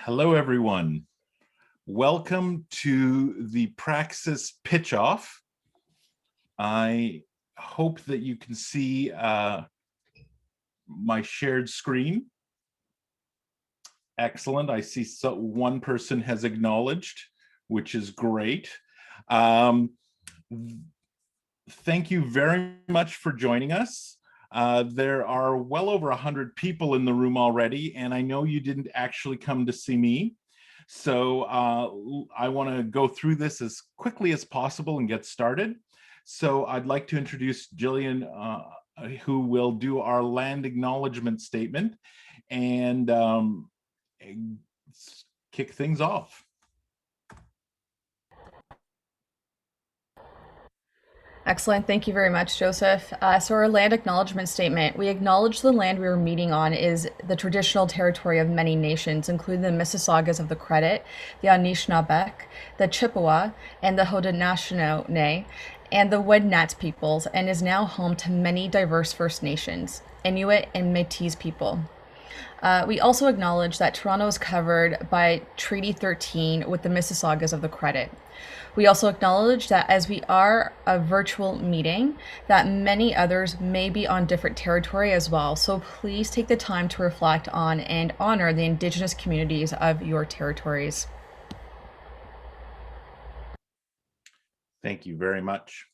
Hello, everyone. Welcome to the Praxis pitch off. I hope that you can see my shared screen. Excellent. I see one person has acknowledged, which is great. Thank you very much for joining us. There are well over 100 people in the room already, and I know you didn't actually come to see me. So I want to go through this as quickly as possible and get started. So I'd like to introduce Jillian, who will do our land acknowledgement statement and kick things off. Excellent. Thank you very much, Joseph. So our land acknowledgement statement, we acknowledge the land we are meeting on is the traditional territory of many nations, including the Mississaugas of the Credit, the Anishinaabe, the Chippewa, and the Haudenosaunee, and the Wendat peoples, and is now home to many diverse First Nations, Inuit, and Métis people. We also acknowledge that Toronto is covered by Treaty 13 with the Mississaugas of the Credit. We also acknowledge that as we are a virtual meeting, that many others may be on different territory as well. So please take the time to reflect on and honor the Indigenous communities of your territories. Thank you very much.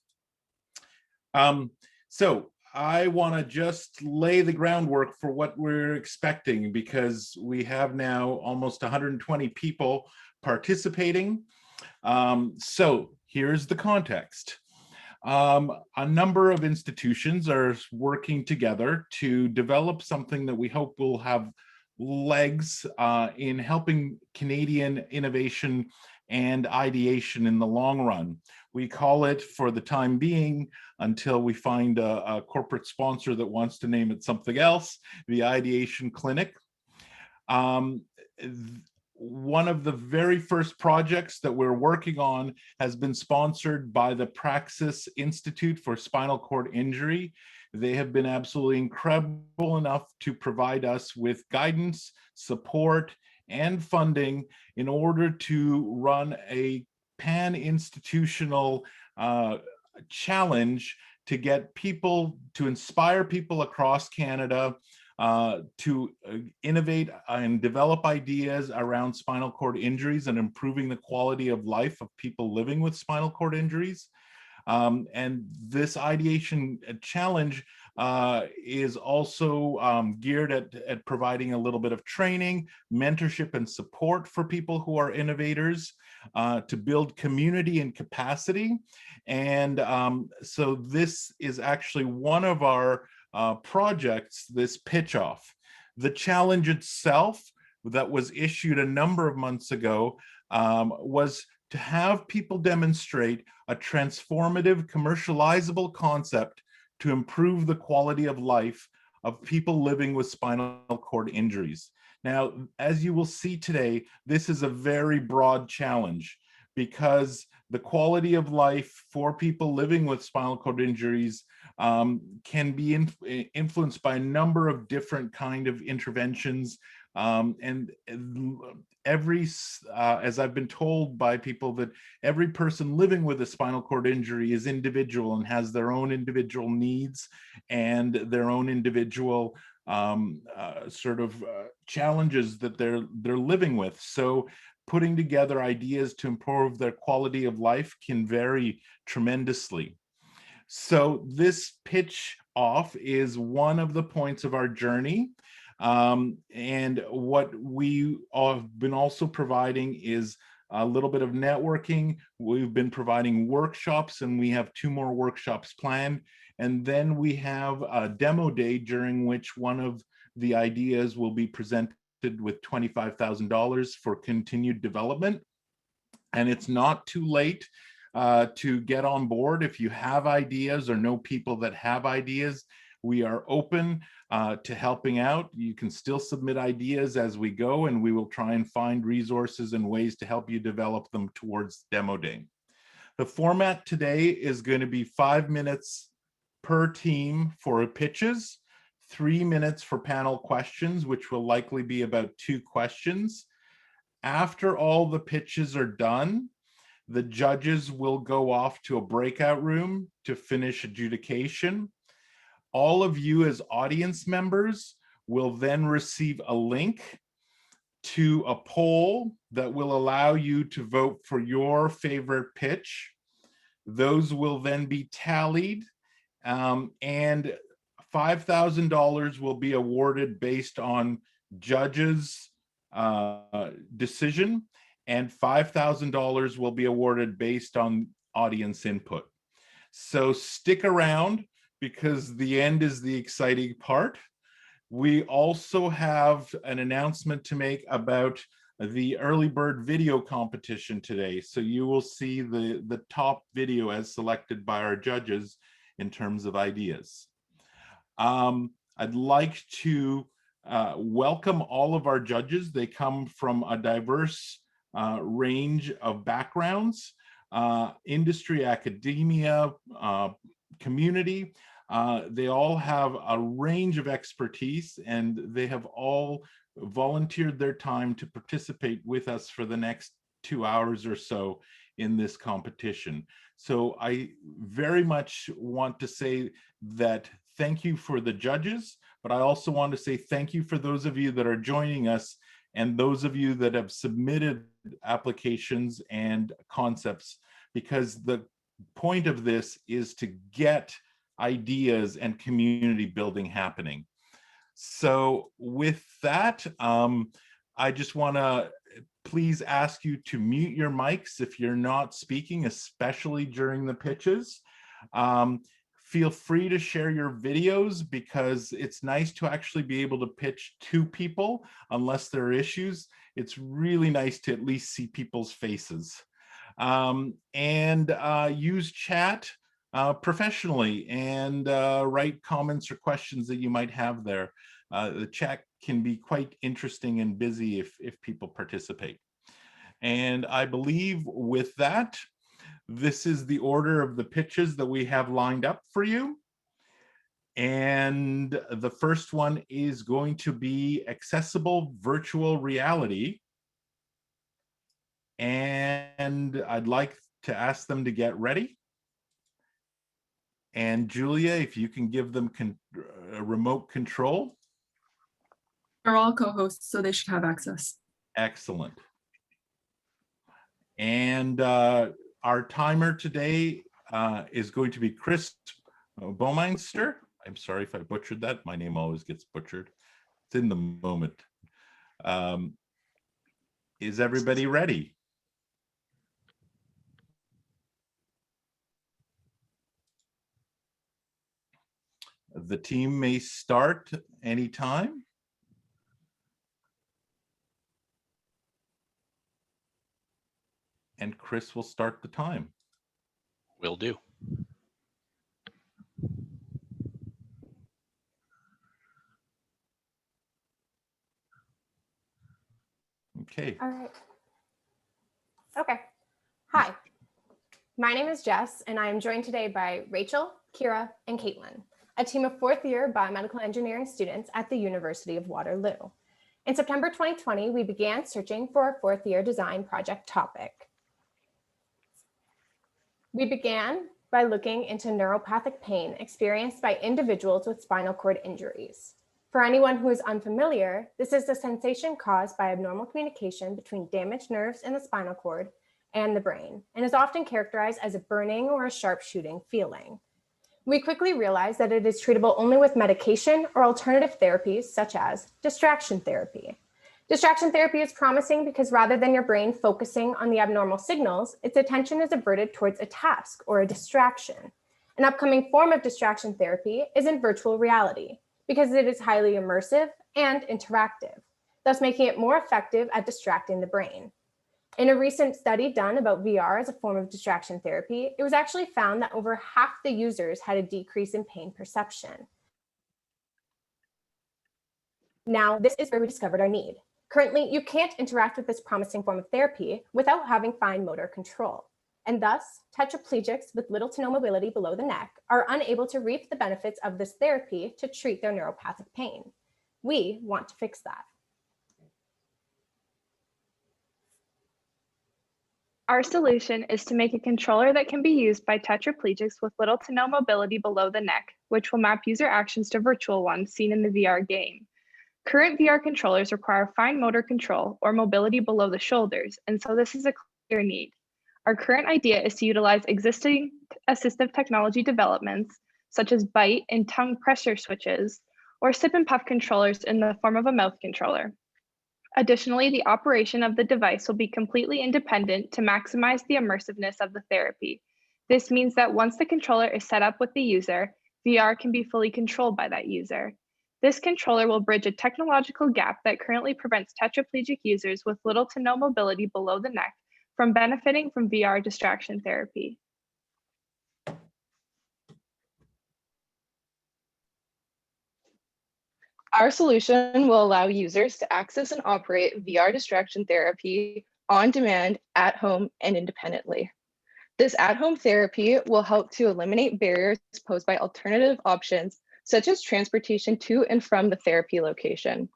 So I want to just lay the groundwork for what we're expecting, because we have now almost 120 people participating. So here's the context. A number of institutions are working together to develop something that we hope will have legs in helping Canadian innovation and ideation in the long run. We call it, for the time being, until we find a corporate sponsor that wants to name it something else, the Ideation Clinic. One of the very first projects that we're working on has been sponsored by the Praxis Institute for Spinal Cord Injury. They have been absolutely incredible enough to provide us with guidance, support, and funding in order to run a pan-institutional challenge to get people, to inspire people across Canada to innovate and develop ideas around spinal cord injuries and improving the quality of life of people living with spinal cord injuries. And this ideation challenge is also geared at providing a little bit of training, mentorship, and support for people who are innovators to build community and capacity. And so this is actually one of our projects, this pitch off. The challenge itself that was issued a number of months ago was to have people demonstrate a transformative, commercializable concept to improve the quality of life of people living with spinal cord injuries. Now, as you will see today, this is a very broad challenge, because the quality of life for people living with spinal cord injuries can be influenced by a number of different kind of interventions. And as I've been told by people, that every person living with a spinal cord injury is individual and has their own individual needs and their own individual challenges that they're living with. So putting together ideas to improve their quality of life can vary tremendously. So this pitch off is one of the points of our journey. And what we have been also providing is a little bit of networking. We've been providing workshops, and we have 2 more workshops planned. And then we have a demo day during which one of the ideas will be presented with $25,000 for continued development. And it's not too late to get on board. If you have ideas or know people that have ideas, we are open to helping out. You can still submit ideas as we go, and we will try and find resources and ways to help you develop them towards demo day. The format today is going to be 5 minutes per team for pitches, 3 minutes for panel questions, which will likely be about 2 questions. After all the pitches are done, the judges will go off to a breakout room to finish adjudication. All of you as audience members will then receive a link to a poll that will allow you to vote for your favorite pitch. Those will then be tallied, and $5,000 will be awarded based on judges' decision, and $5,000 will be awarded based on audience input. So stick around, because the end is the exciting part. We also have an announcement to make about the early bird video competition today. So you will see the top video as selected by our judges in terms of ideas. I'd like to welcome all of our judges. They come from a diverse range of backgrounds, industry, academia, community. They all have a range of expertise, and they have all volunteered their time to participate with us for the next 2 hours or so in this competition. So I very much want to say that thank you for the judges, but I also want to say thank you for those of you that are joining us, and those of you that have submitted applications and concepts, because the point of this is to get ideas and community building happening. So with that, I just want to please ask you to mute your mics if you're not speaking, especially during the pitches. Feel free to share your videos, because it's nice to actually be able to pitch to people unless there are issues. It's really nice to at least see people's faces. And use chat professionally, and write comments or questions that you might have there. The chat can be quite interesting and busy if people participate. And I believe with that, this is the order of the pitches that we have lined up for you. And the first one is going to be accessible virtual reality. And I'd like to ask them to get ready. And Julia, if you can give them remote control. They're all co-hosts, so they should have access. Excellent. And our timer today is going to be Chris Baumeister. I'm sorry if I butchered that. My name always gets butchered. It's in the moment. Is everybody ready? The team may start anytime. And Chris will start the time. Will do. Okay. All right. Okay. Hi, my name is Jess, and I am joined today by Rachel, Kira, and Caitlin, a team of fourth-year biomedical engineering students at the University of Waterloo. In September 2020, we began searching for a fourth-year design project topic. We began by looking into neuropathic pain experienced by individuals with spinal cord injuries. For anyone who is unfamiliar, this is the sensation caused by abnormal communication between damaged nerves in the spinal cord and the brain, and is often characterized as a burning or a sharp shooting feeling. We quickly realized that it is treatable only with medication or alternative therapies such as distraction therapy. Distraction therapy is promising because rather than your brain focusing on the abnormal signals, its attention is averted towards a task or a distraction. An upcoming form of distraction therapy is in virtual reality, because it is highly immersive and interactive, thus making it more effective at distracting the brain. In a recent study done about VR as a form of distraction therapy, it was actually found that over half the users had a decrease in pain perception. Now, this is where we discovered our need. Currently, you can't interact with this promising form of therapy without having fine motor control. And thus, tetraplegics with little to no mobility below the neck are unable to reap the benefits of this therapy to treat their neuropathic pain. We want to fix that. Our solution is to make a controller that can be used by tetraplegics with little to no mobility below the neck, which will map user actions to virtual ones seen in the VR game. Current VR controllers require fine motor control or mobility below the shoulders, and so this is a clear need. Our current idea is to utilize existing assistive technology developments, such as bite and tongue pressure switches, or sip and puff controllers in the form of a mouth controller. Additionally, the operation of the device will be completely independent to maximize the immersiveness of the therapy. This means that once the controller is set up with the user, VR can be fully controlled by that user. This controller will bridge a technological gap that currently prevents tetraplegic users with little to no mobility below the neck from benefiting from VR distraction therapy. Our solution will allow users to access and operate VR distraction therapy on demand, at home, and independently. This at-home therapy will help to eliminate barriers posed by alternative options, such as transportation to and from the therapy location.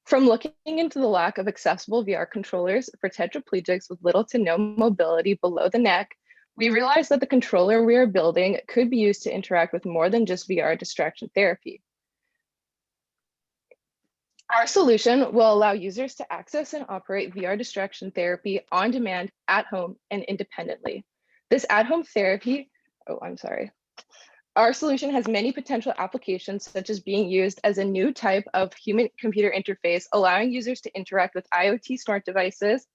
From looking into the lack of accessible VR controllers for tetraplegics with little to no mobility below the neck, we realized that the controller we are building could be used to interact with more than just VR distraction therapy. Our solution will allow users to access and operate VR distraction therapy on demand, at home, and independently. This at-home therapy, Our solution has many potential applications, such as being used as a new type of human-computer interface, allowing users to interact with IoT smart devices,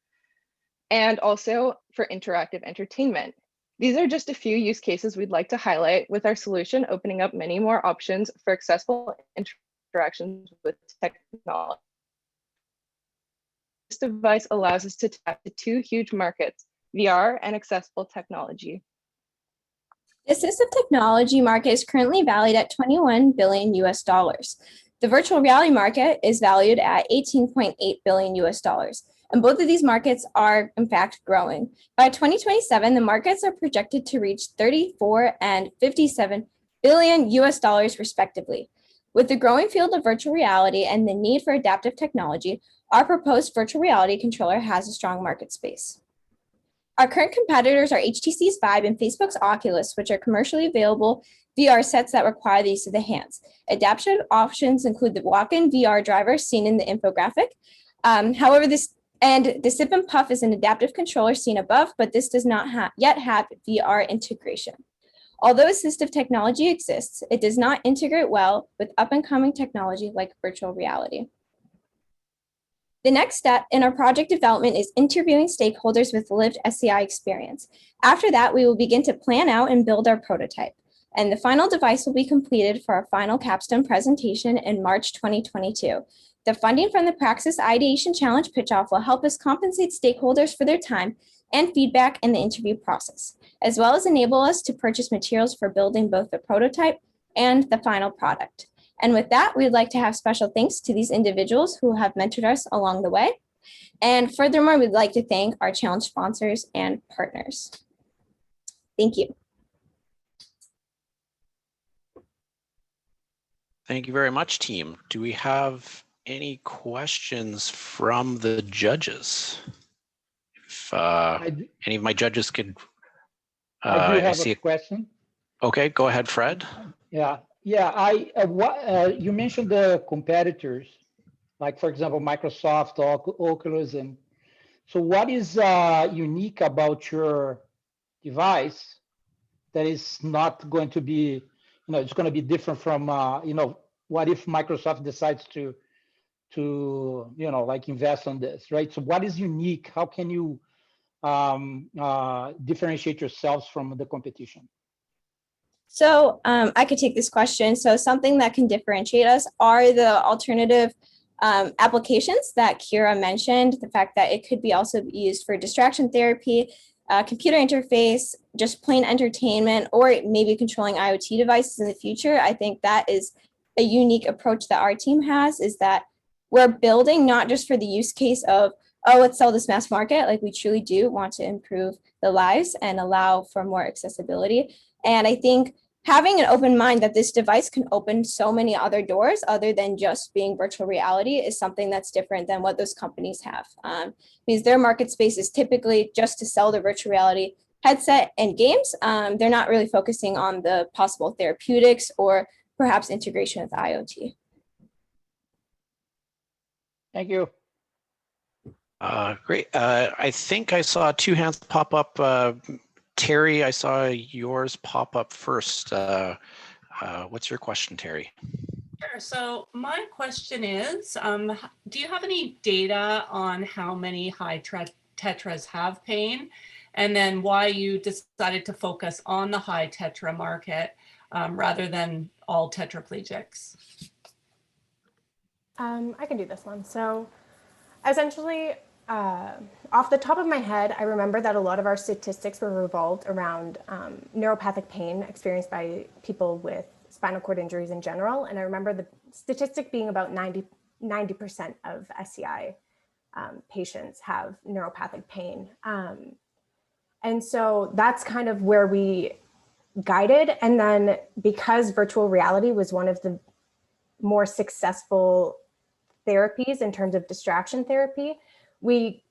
and also for interactive entertainment. These are just a few use cases we'd like to highlight, with our solution opening up many more options for accessible interactions with technology. This device allows us to tap the two huge markets, VR and accessible technology. The assistive technology market is currently valued at $21 billion US dollars. The virtual reality market is valued at $18.8 billion US dollars. And both of these markets are, in fact, growing. By 2027, the markets are projected to reach 34 and 57 billion US dollars, respectively. With the growing field of virtual reality and the need for adaptive technology, our proposed virtual reality controller has a strong market space. Our current competitors are HTC's Vive and Facebook's Oculus, which are commercially available VR sets that require the use of the hands. Adaptive options include the walk-in VR driver seen in the infographic. However, the Sip and Puff is an adaptive controller seen above, but this does not yet have VR integration. Although assistive technology exists, it does not integrate well with up-and-coming technology like virtual reality. The next step in our project development is interviewing stakeholders with lived SCI experience. After that, we will begin to plan out and build our prototype. And the final device will be completed for our final capstone presentation in March 2022. The funding from the Praxis Ideation Challenge pitch-off will help us compensate stakeholders for their time and feedback in the interview process, as well as enable us to purchase materials for building both the prototype and the final product. And with that, we'd like to have special thanks to these individuals who have mentored us along the way. And furthermore, we'd like to thank our challenge sponsors and partners. Thank you. Thank you very much, team. Do we have any questions from the judges? If any of my judges could. I do have a question. Okay, go ahead, Fred. Yeah. You mentioned the competitors, like for example, Microsoft, Oculus, and so what is unique about your device that is not going to be, it's going to be different from, what if Microsoft decides to like invest on this, right? So what is unique? How can you differentiate yourselves from the competition? So I could take this question. So something that can differentiate us are the alternative applications that Kira mentioned, the fact that it could be also used for distraction therapy, computer interface, just plain entertainment, or maybe controlling IoT devices in the future. I think that is a unique approach that our team has, is that we're building not just for the use case of, oh, let's sell this mass market. Like, we truly do want to improve the lives and allow for more accessibility. And I think having an open mind that this device can open so many other doors other than just being virtual reality is something that's different than what those companies have. Because their market space is typically just to sell the virtual reality headset and games. They're not really focusing on the possible therapeutics or perhaps integration with IoT. Thank you. Great. I think I saw two hands pop up. Terry, I saw yours pop up first. What's your question, Terry? Sure. So my question is, do you have any data on how many high tetras have pain? And then why you decided to focus on the high tetra market rather than all tetraplegics? I can do this one. So essentially, off the top of my head, I remember that a lot of our statistics were revolved around neuropathic pain experienced by people with spinal cord injuries in general. And I remember the statistic being about 90% of SCI patients have neuropathic pain. And so that's kind of where we guided. And then because virtual reality was one of the more successful therapies in terms of distraction therapy, we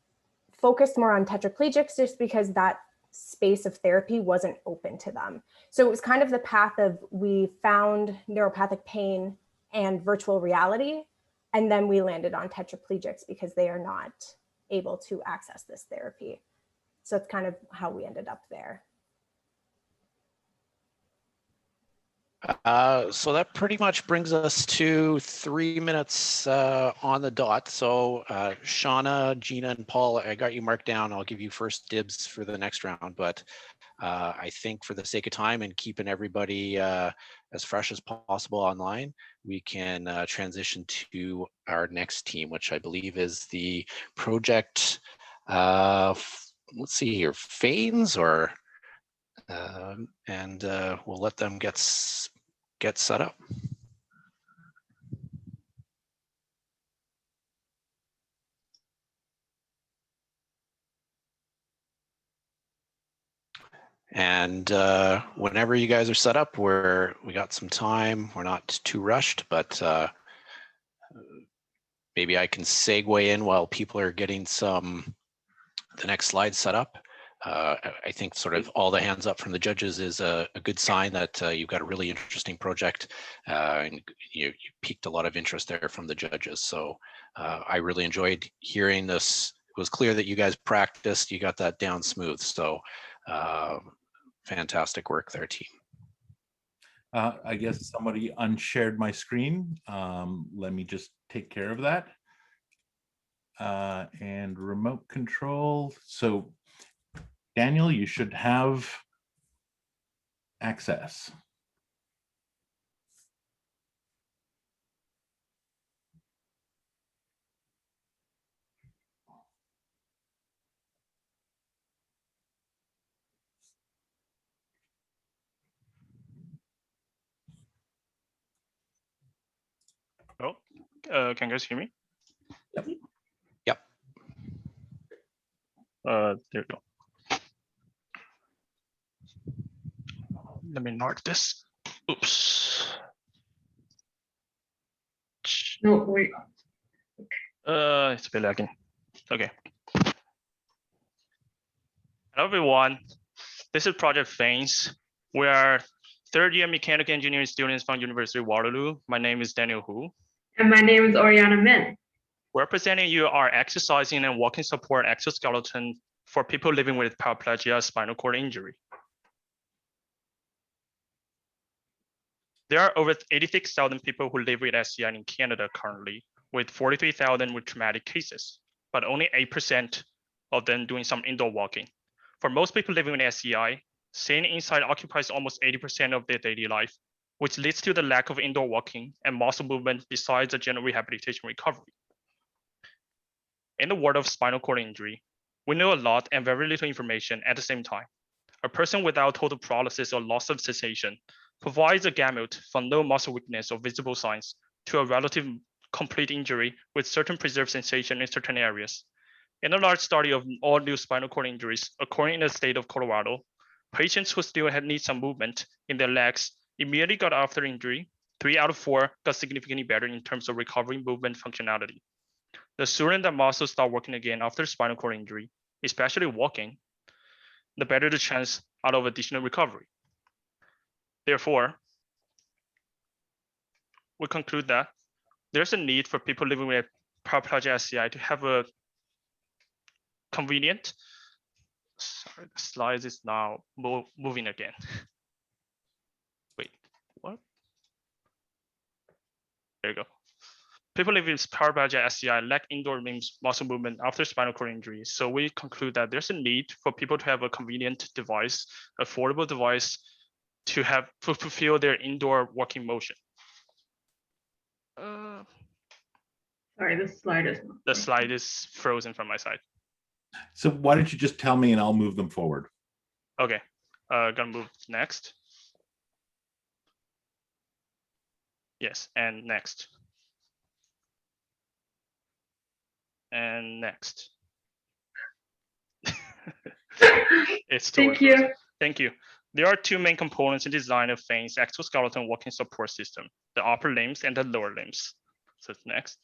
focused more on tetraplegics just because that space of therapy wasn't open to them. So it was kind of the path of we found neuropathic pain and virtual reality, and then we landed on tetraplegics because they are not able to access this therapy. So it's kind of how we ended up there. So that pretty much brings us to 3 minutes on the dot. So Shauna, Gina, and Paul, I got you marked down. I'll give you first dibs for the next round. But I think for the sake of time and keeping everybody as fresh as possible online, we can transition to our next team, which I believe is the project, let's see here, Fanes, or and we'll let them get set up. And whenever you guys are set up, we got some time. We're not too rushed, but maybe I can segue in while people are getting the next slide set up. I think sort of all the hands up from the judges is a good sign that you've got a really interesting project, and you piqued a lot of interest there from the judges. So I really enjoyed hearing this. It was clear that you guys practiced, you got that down smooth. So fantastic work there, team. I guess somebody unshared my screen. Let me just take care of that. And remote control. So Daniel, you should have access. Oh, can you guys hear me? Yep. Yep. There we go. Let me mark this. Oops. No, wait. It's a bit lagging. Okay. Hello, everyone. This is Project Fanes. We are third-year mechanical engineering students from University of Waterloo. My name is Daniel Hu. And my name is Oriana Min. We're presenting you our exercising and walking support exoskeleton for people living with paraplegia, spinal cord injury. There are over 86,000 people who live with SCI in Canada currently, with 43,000 with traumatic cases, but only 8% of them doing some indoor walking. For most people living with SCI, staying inside occupies almost 80% of their daily life, which leads to the lack of indoor walking and muscle movement besides the general rehabilitation recovery. In the world of spinal cord injury, we know a lot and very little information at the same time. A person without total paralysis or loss of sensation provides a gamut from no muscle weakness or visible signs to a relative complete injury with certain preserved sensation in certain areas. In a large study of all new spinal cord injuries occurring in the state of Colorado, patients who still need some movement in their legs immediately got after injury. 3 out of 4 got significantly better in terms of recovery movement functionality. The sooner that muscles start working again after spinal cord injury, especially walking, the better the chance out of additional recovery. Therefore, we conclude that there's a need for people living with paraplegia SCI to have a convenient, sorry, the slides is now moving again. Wait, what? There you go. People living with paraplegia SCI lack indoor limbs muscle movement after spinal cord injury. So we conclude that there's a need for people to have a convenient device, affordable device to fulfill their indoor walking motion. Sorry, the slide is frozen from my side. So why don't you just tell me and I'll move them forward? Okay, gonna move next. Yes, and next. And next. It's Thank you. frozen. Thank you. There are 2 main components in design of Fane's exoskeleton walking support system, the upper limbs and the lower limbs. So next.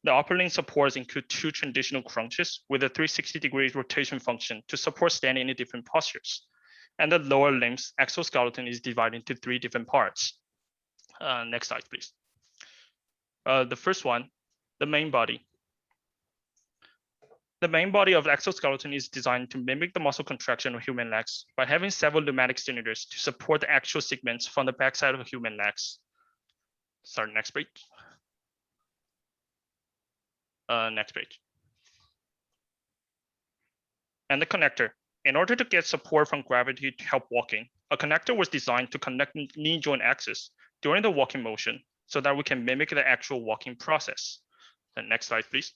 The upper limb supports include 2 traditional crunches with a 360-degree rotation function to support standing in different postures. And the lower limbs exoskeleton is divided into 3 different parts. Next slide, please. The first one, the main body. The main body of the exoskeleton is designed to mimic the muscle contraction of human legs by having several pneumatic stimulars to support the actual segments from the backside of human legs. Sorry, next page. Next page. And the connector. In order to get support from gravity to help walking, a connector was designed to connect knee joint axis during the walking motion so that we can mimic the actual walking process. The next slide, please.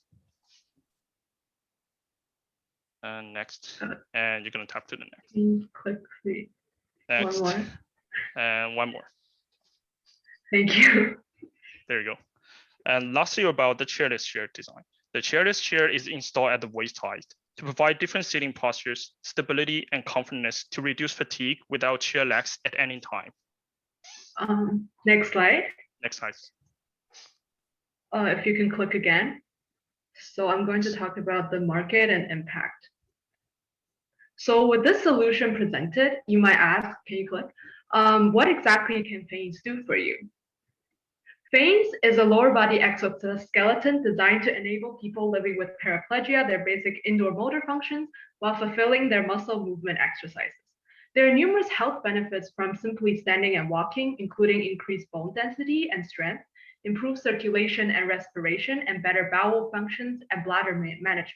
And next, and you're gonna tap to the next. Click the Next. one more. And one more. Thank you. There you go. And lastly, about the chairless chair design. The chairless chair is installed at the waist height to provide different sitting postures, stability, and comfortness to reduce fatigue without chair legs at any time. Next slide. Next slide. If you can click again. So I'm going to talk about the market and impact. So with this solution presented, you might ask, can you click? What exactly can Fanes do for you? Fanes is a lower body exoskeleton designed to enable people living with paraplegia their basic indoor motor functions while fulfilling their muscle movement exercises. There are numerous health benefits from simply standing and walking, including increased bone density and strength, improved circulation and respiration, and better bowel functions and bladder management.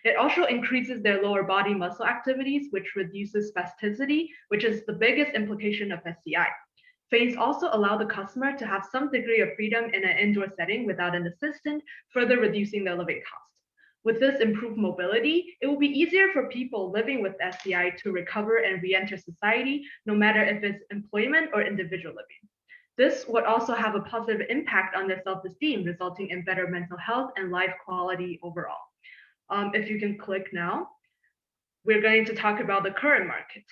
It also increases their lower body muscle activities, which reduces spasticity, which is the biggest implication of SCI. Fanes also allow the customer to have some degree of freedom in an indoor setting without an assistant, further reducing their living cost. With this improved mobility, it will be easier for people living with SCI to recover and re-enter society, no matter if it's employment or individual living. This would also have a positive impact on their self-esteem, resulting in better mental health and life quality overall. If you can click now, we're going to talk about the current market.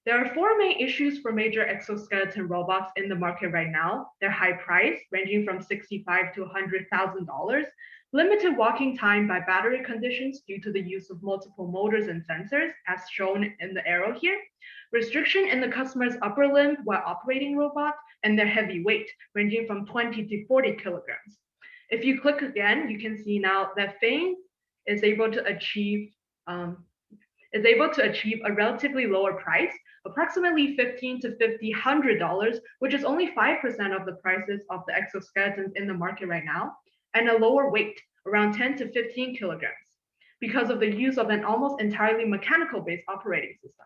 There are 4 main issues for major exoskeleton robots in the market right now. Their high price, ranging from $65,000 to $100,000, limited walking time by battery conditions due to the use of multiple motors and sensors, as shown in the arrow here, restriction in the customer's upper limb while operating robot, and their heavy weight, ranging from 20 to 40 kilograms. If you click again, you can see now that Fanes is able to achieve a relatively lower price, approximately $15 to $100, which is only 5% of the prices of the exoskeletons in the market right now, and a lower weight, around 10 to 15 kilograms, because of the use of an almost entirely mechanical-based operating system.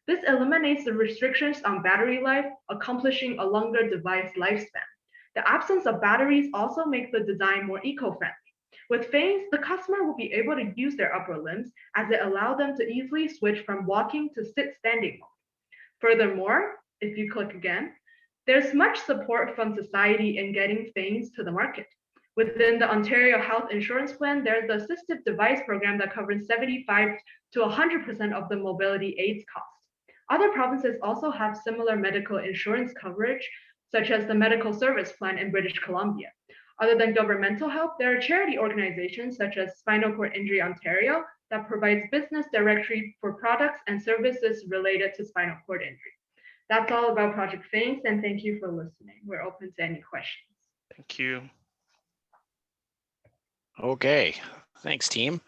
This eliminates the restrictions on battery life, accomplishing a longer device lifespan. The absence of batteries also makes the design more eco-friendly. With Fanes, the customer will be able to use their upper limbs as it allows them to easily switch from walking to sit-standing mode. Furthermore, if you click again, there's much support from society in getting Fanes to the market. Within the Ontario Health Insurance Plan, there's the assistive device program that covers 75 to 100% of the mobility aids cost. Other provinces also have similar medical insurance coverage, such as the Medical Service Plan in British Columbia. Other than governmental help, there are charity organizations such as Spinal Cord Injury Ontario that provides business directory for products and services related to spinal cord injury. That's all about Project Phoenix, and thank you for listening. We're open to any questions. Thank you. Okay, thanks team.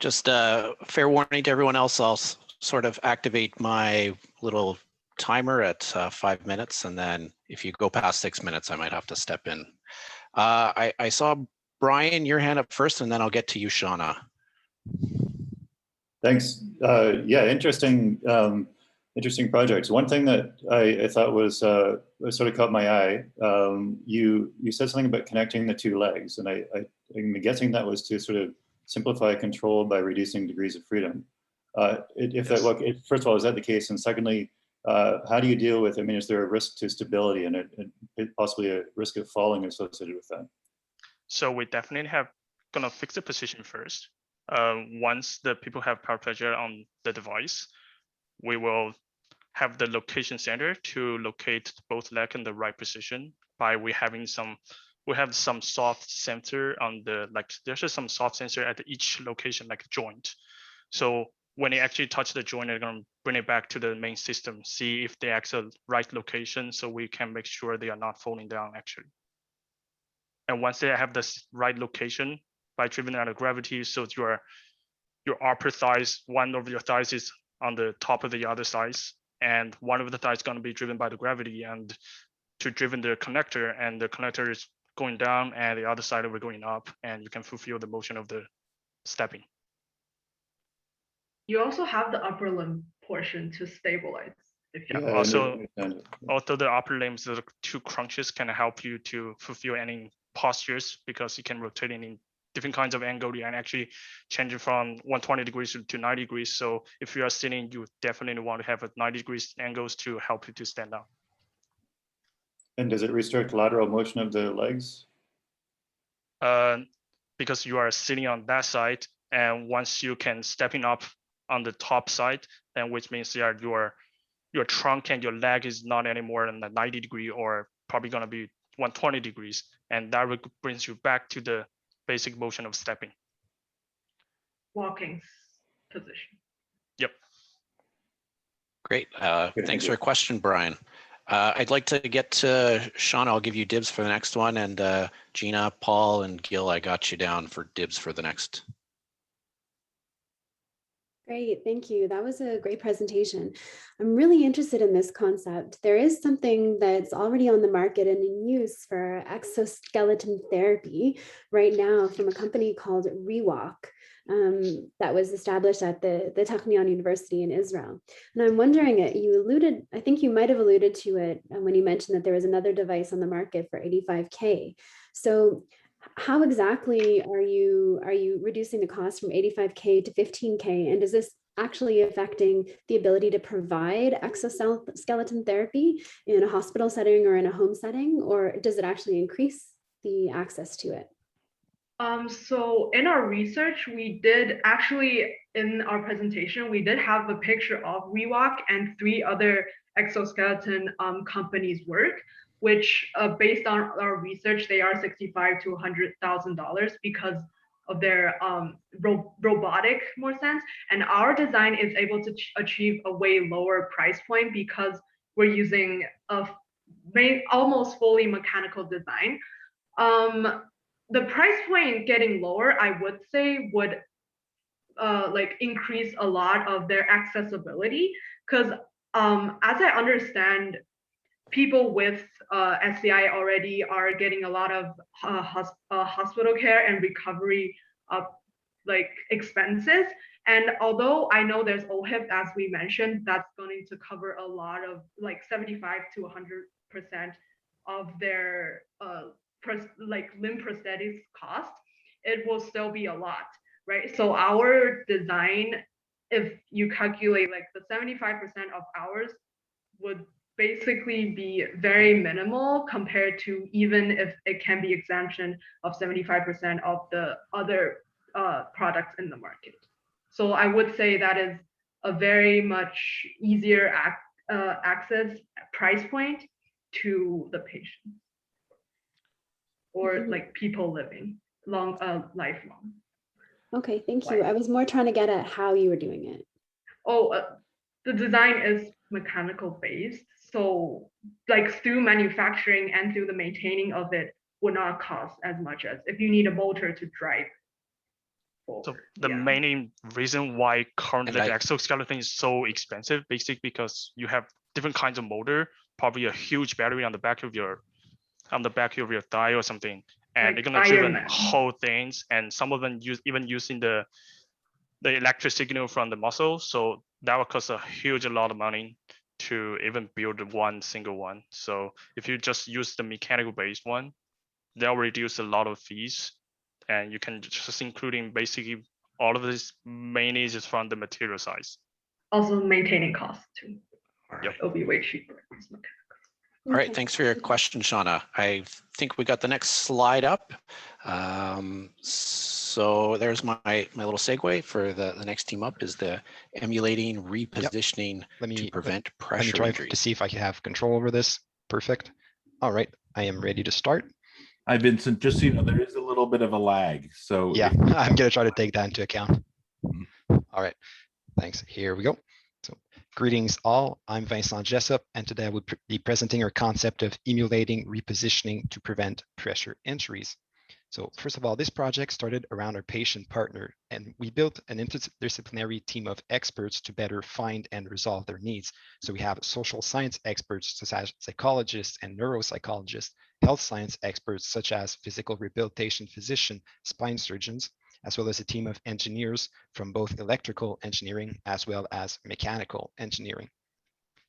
Just a fair warning to everyone else, I'll sort of activate my little timer at 5 minutes, and then if you go past 6 minutes, I might have to step in. I saw Brian, your hand up first, and then I'll get to you, Shauna. Thanks. Yeah, interesting projects. One thing that I thought was sort of caught my eye. You said something about connecting the two legs, and I'm guessing that was to sort of simplify control by reducing degrees of freedom. First of all, is that the case? And secondly, how do you deal with, I mean, is there a risk to stability and possibly a risk of falling associated with that? So we definitely gonna fix the position first. Once the people have paraplegia on the device, we will have the location center to locate both leg in the right position by we have some soft sensor on the, like there's just some soft sensor at each location, like a joint. So when they actually touch the joint, they're gonna bring it back to the main system, see if they actually right location, so we can make sure they are not falling down actually. And once they have this right location by driven out of gravity, so your upper thighs, one of your thighs is on the top of the other thighs, and one of the thighs is going to be driven by the gravity and to driven the connector, and the connector is going down and the other side of it going up, and you can fulfill the motion of the stepping. You also have the upper limb portion to stabilize. Also the upper limbs, the two crunches can help you to fulfill any postures because you can rotate in different kinds of angle and actually change it from 120 degrees to 90 degrees. So if you are sitting, you definitely want to have a 90 degrees angles to help you to stand up. And does it restrict lateral motion of the legs? Because you are sitting on that side, and once you can stepping up on the top side, and which means that your trunk and your leg is not anymore in the 90 degree or probably going to be 120 degrees, and that brings you back to the basic motion of stepping. Walking position. Yep. Great. Thanks for your question, Brian. I'd like to get to Shauna. I'll give you dibs for the next one, and Gina, Paul, and Gil, I got you down for dibs for the next. Great, thank you. That was a great presentation. I'm really interested in this concept. There is something that's already on the market and in use for exoskeleton therapy right now from a company called Rewalk that was established at the Technion University in Israel. And I'm wondering, I think you might have alluded to it when you mentioned that there was another device on the market for $85K. So how exactly are you reducing the cost from $85K to $15K? And is this actually affecting the ability to provide exoskeleton therapy in a hospital setting or in a home setting, or does it actually increase the access to it? So in our research, we did actually, in our presentation, we did have a picture of Rewalk and 3 other exoskeleton companies' work, which based on our research, they are $65,000 to $100,000 because of their robotic more sense. And our design is able to achieve a way lower price point because we're using a almost fully mechanical design. The price point getting lower, I would say, would like increase a lot of their accessibility, because as I understand, people with SCI already are getting a lot of hospital care and recovery like expenses. And although I know there's OHIP, as we mentioned, that's going to cover a lot of like 75 to 100% of their like limb prosthetics cost, it will still be a lot, right? So our design, if you calculate like the 75% of ours, would basically be very minimal compared to even if it can be exemption of 75% of the other products in the market. So I would say that is a very much easier access price point to the patient or like people living lifelong. Okay, thank you. I was more trying to get at how you were doing it. Oh, the design is mechanical based. So like through manufacturing and through the maintaining of it would not cost as much as if you need a motor to drive. So the main reason why currently the exoskeleton is so expensive, basically because you have different kinds of motor, probably a huge battery on the back of your thigh or something, and like they're gonna driven whole things, and some of them even using the electric signal from the muscle. So that would cost a huge lot of money to even build one single one. So if you just use the mechanical based one, they'll reduce a lot of fees, and you can just including basically all of this mainly just from the material size. Also maintaining costs too. Yep. It'll be way cheaper. All right, thanks for your question, Shauna. I think we got the next slide up. So there's my little segue for the next team up is the emulating repositioning to prevent pressure Let me try injuries. to see if I can have control over this. Perfect. All right, I am ready to start. Hi, Vincent. Just so you know, there is a little bit of a lag. So yeah, I'm going to try to take that into account. All right, thanks. Here we go. So greetings all, I'm Vincent Jessup, and today I will be presenting our concept of emulating repositioning to prevent pressure injuries. So first of all, this project started around our patient partner, and we built an interdisciplinary team of experts to better find and resolve their needs. So we have social science experts such as psychologists and neuropsychologists, health science experts such as physical rehabilitation physician, spine surgeons, as well as a team of engineers from both electrical engineering as well as mechanical engineering.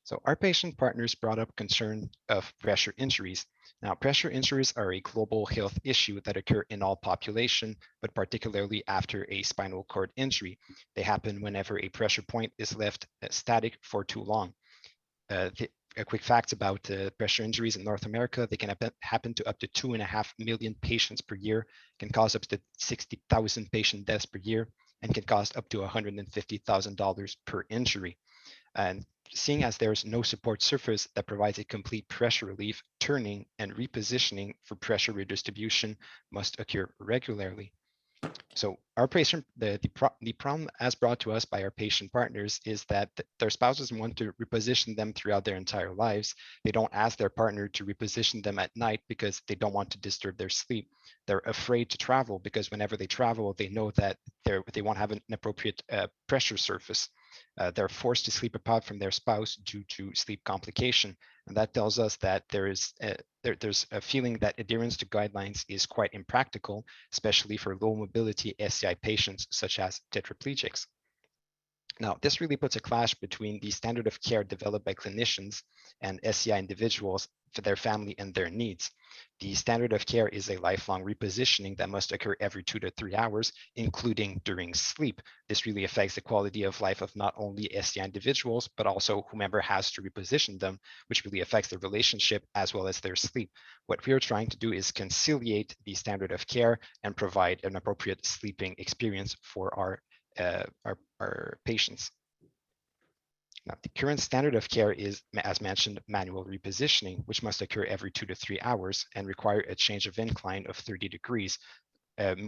So our patient partners brought up concern of pressure injuries. Now, pressure injuries are a global health issue that occur in all population, but particularly after a spinal cord injury. They happen whenever a pressure point is left static for too long. A quick fact about pressure injuries in North America, they can happen to up to 2.5 million patients per year, can cause up to 60,000 patient deaths per year, and can cost up to $150,000 per injury. And seeing as there's no support surface that provides a complete pressure relief, turning and repositioning for pressure redistribution must occur regularly. So our patient, the problem as brought to us by our patient partners is that their spouses want to reposition them throughout their entire lives. They don't ask their partner to reposition them at night because they don't want to disturb their sleep. They're afraid to travel because whenever they travel, they know that they won't have an appropriate pressure surface. They're forced to sleep apart from their spouse due to sleep complication. And that tells us that there's a feeling that adherence to guidelines is quite impractical, especially for low mobility SCI patients such as tetraplegics. Now, this really puts a clash between the standard of care developed by clinicians and SCI individuals for their family and their needs. The standard of care is a lifelong repositioning that must occur every 2 to 3 hours, including during sleep. This really affects the quality of life of not only SCI individuals, but also whomever has to reposition them, which really affects their relationship as well as their sleep. What we are trying to do is conciliate the standard of care and provide an appropriate sleeping experience for our patients. Now, the current standard of care is, as mentioned, manual repositioning, which must occur every 2 to 3 hours and require a change of incline of 30 degrees,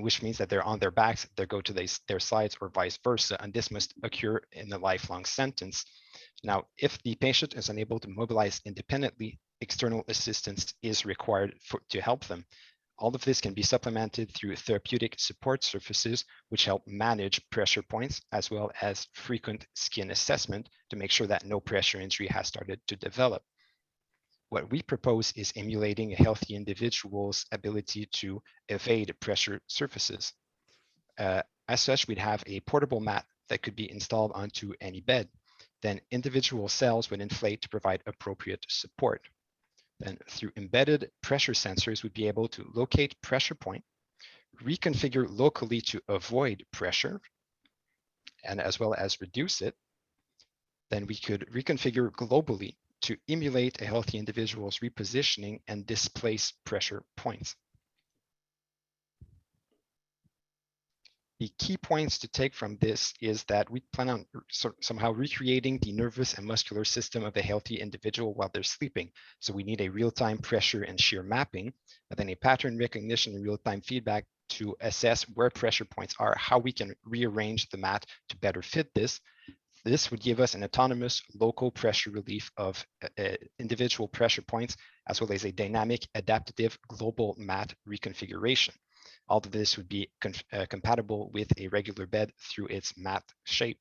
which means that they're on their backs, they go to their sides or vice versa, and this must occur in a lifelong sentence. Now, if the patient is unable to mobilize independently, external assistance is required to help them. All of this can be supplemented through therapeutic support surfaces, which help manage pressure points, as well as frequent skin assessment to make sure that no pressure injury has started to develop. What we propose is emulating a healthy individual's ability to evade pressure surfaces. As such, we'd have a portable mat that could be installed onto any bed. Then individual cells would inflate to provide appropriate support. Then through embedded pressure sensors, we'd be able to locate pressure point, reconfigure locally to avoid pressure, and as well as reduce it. Then we could reconfigure globally to emulate a healthy individual's repositioning and displace pressure points. the key points to take from this is that we plan on somehow recreating the nervous and muscular system of a healthy individual while they're sleeping. So we need a real-time pressure and shear mapping, and then a pattern recognition and real-time feedback to assess where pressure points are, how we can rearrange the mat to better fit this. This would give us an autonomous local pressure relief of individual pressure points, as well as a dynamic adaptive global mat reconfiguration. All of this would be compatible with a regular bed through its mat shape.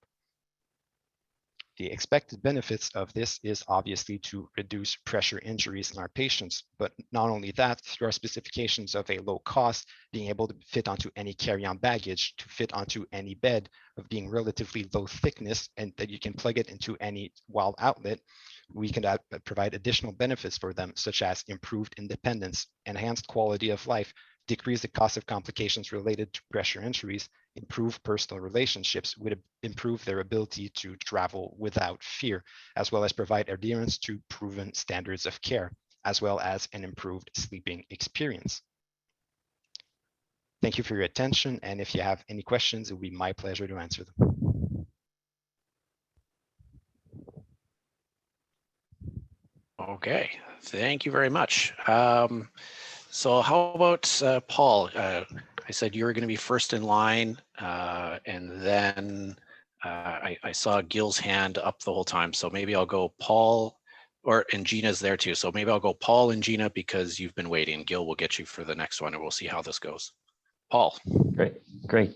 The expected benefits of this is obviously to reduce pressure injuries in our patients, but not only that, through our specifications of a low cost, being able to fit onto any carry-on baggage, to fit onto any bed, of being relatively low thickness, and that you can plug it into any wall outlet, we can provide additional benefits for them, such as improved independence, enhanced quality of life, decrease the cost of complications related to pressure injuries, improve personal relationships, would improve their ability to travel without fear, as well as provide adherence to proven standards of care, as well as an improved sleeping experience. Thank you for your attention, and if you have any questions, it will be my pleasure to answer them. Okay, thank you very much. So how about Paul? I said you were going to be first in line, and then I saw Gil's hand up the whole time. So maybe I'll go Paul, and Gina's there too. So maybe I'll go Paul and Gina because you've been waiting. Gil will get you for the next one, and we'll see how this goes. Paul. Great.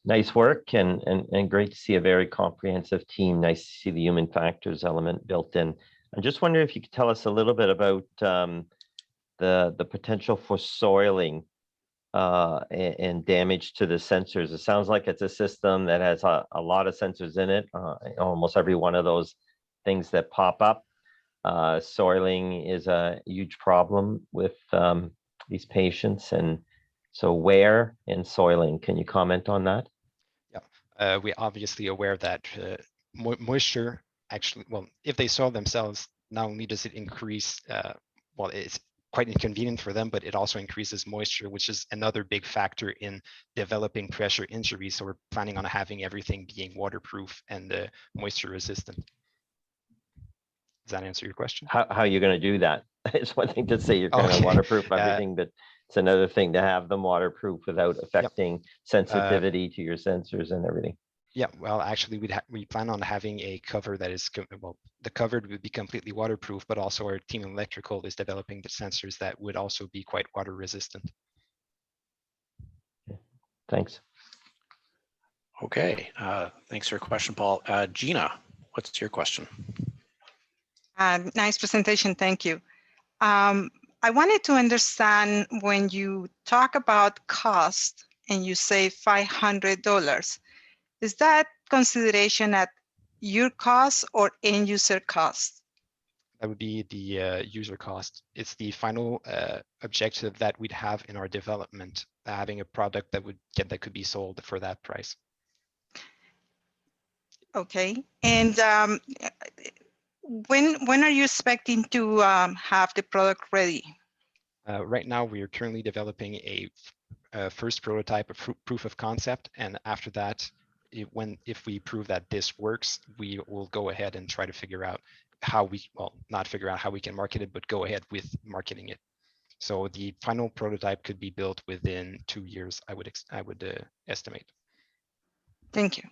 Nice work, and great to see a very comprehensive team. Nice to see the human factors element built in. I just wonder if you could tell us a little bit about the potential for soiling and damage to the sensors. It sounds like it's a system that has a lot of sensors in it. Almost every one of those things that pop up. Soiling is a huge problem with these patients. And so wear and soiling, can you comment on that? Yeah, we're obviously aware that moisture actually, well, if they soil themselves, not only does it increase, well, it's quite inconvenient for them, but it also increases moisture, which is another big factor in developing pressure injuries. So we're planning on having everything being waterproof and moisture resistant. Does that answer your question? How are you going to do that? It's one thing to say you're going to waterproof everything, but it's another thing to have them waterproof without affecting sensitivity to your sensors and everything. Yeah, well, actually, we plan on having a cover that is, well, the cover would be completely waterproof, but also our team in electrical is developing the sensors that would also be quite water resistant. Thanks. Okay, thanks for your question, Paul. Gina, what's your question? Nice presentation, thank you. I wanted to understand when you talk about cost and you say $500, is that consideration at your cost or end user cost? That would be the user cost. It's the final objective that we'd have in our development, having a product that could be sold for that price. Okay, and when are you expecting to have the product ready? Right now, we are currently developing a first prototype, a proof of concept, and after that, if we prove that this works, we will go ahead and try to figure out how we, well, not figure out how we can market it, but go ahead with marketing it. So the final prototype could be built within 2 years, I would estimate. Thank you.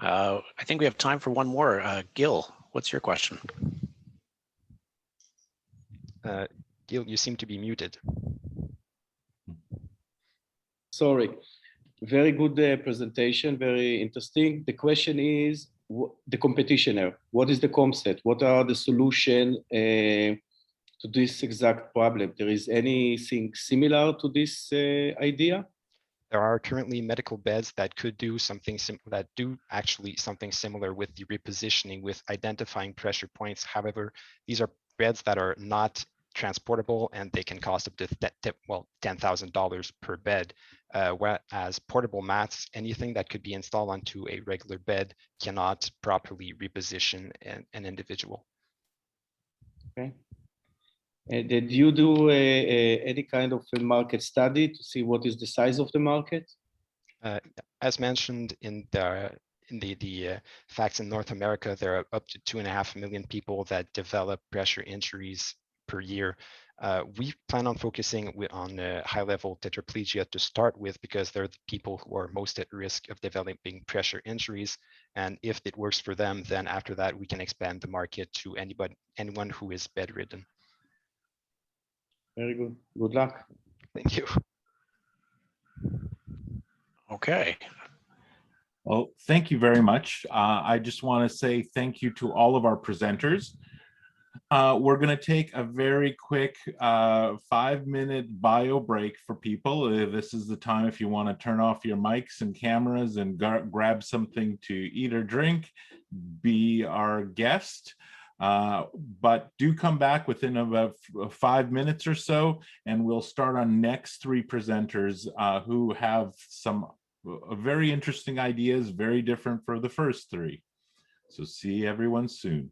I think we have time for one more. Gil, what's your question? Gil, you seem to be muted. Sorry. Very good presentation, very interesting. The question is the competitioner. What is the concept? What are the solution to this exact problem? There is anything similar to this idea? There are currently medical beds that could do something that do actually something similar with the repositioning, with identifying pressure points. However, these are beds that are not transportable and they can cost up to $10,000 per bed. Whereas portable mats, anything that could be installed onto a regular bed cannot properly reposition an individual. Okay. Did you do any kind of a market study to see what is the size of the market? As mentioned in the facts in North America, there are up to 2.5 million people that develop pressure injuries per year. We plan on focusing on high-level tetraplegia to start with because they're the people who are most at risk of developing pressure injuries. And if it works for them, then after that, we can expand the market to anyone who is bedridden. Very good. Good luck. Thank you. Okay. Well, thank you very much. I just want to say thank you to all of our presenters. We're going to take a very quick 5-minute bio break for people. This is the time if you want to turn off your mics and cameras and grab something to eat or drink, be our guest. But do come back within about 5 minutes or so, and we'll start on next 3 presenters who have some very interesting ideas, very different for the first 3. So see everyone soon.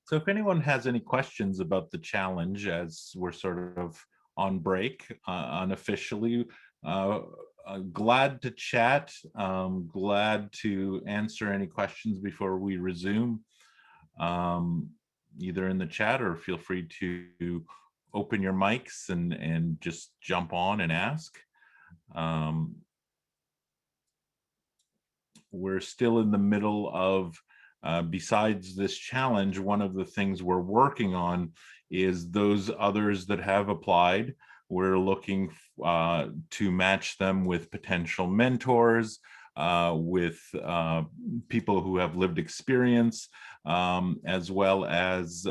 So if anyone has any questions about the challenge as we're sort of on break unofficially, glad to chat, glad to answer any questions before we resume, either in the chat or feel free to open your mics and just jump on and ask. We're still in the middle of besides this challenge, one of the things we're working on is those others that have applied. We're looking to match them with potential mentors, with people who have lived experience, as well as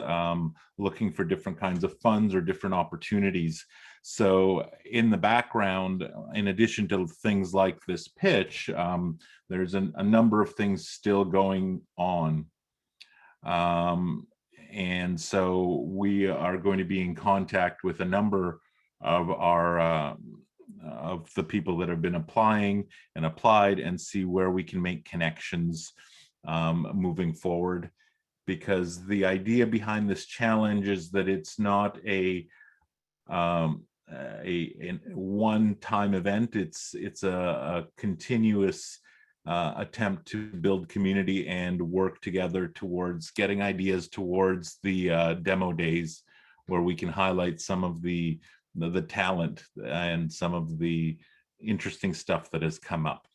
looking for different kinds of funds or different opportunities. So in the background, in addition to things like this pitch, there's a number of things still going on. And so we are going to be in contact with a number of our of the people that have been applying and applied and see where we can make connections moving forward. Because the idea behind this challenge is that it's not a one-time event. It's a continuous attempt to build community and work together towards getting ideas towards the demo days, where we can highlight some of the talent and some of the interesting stuff that has come up.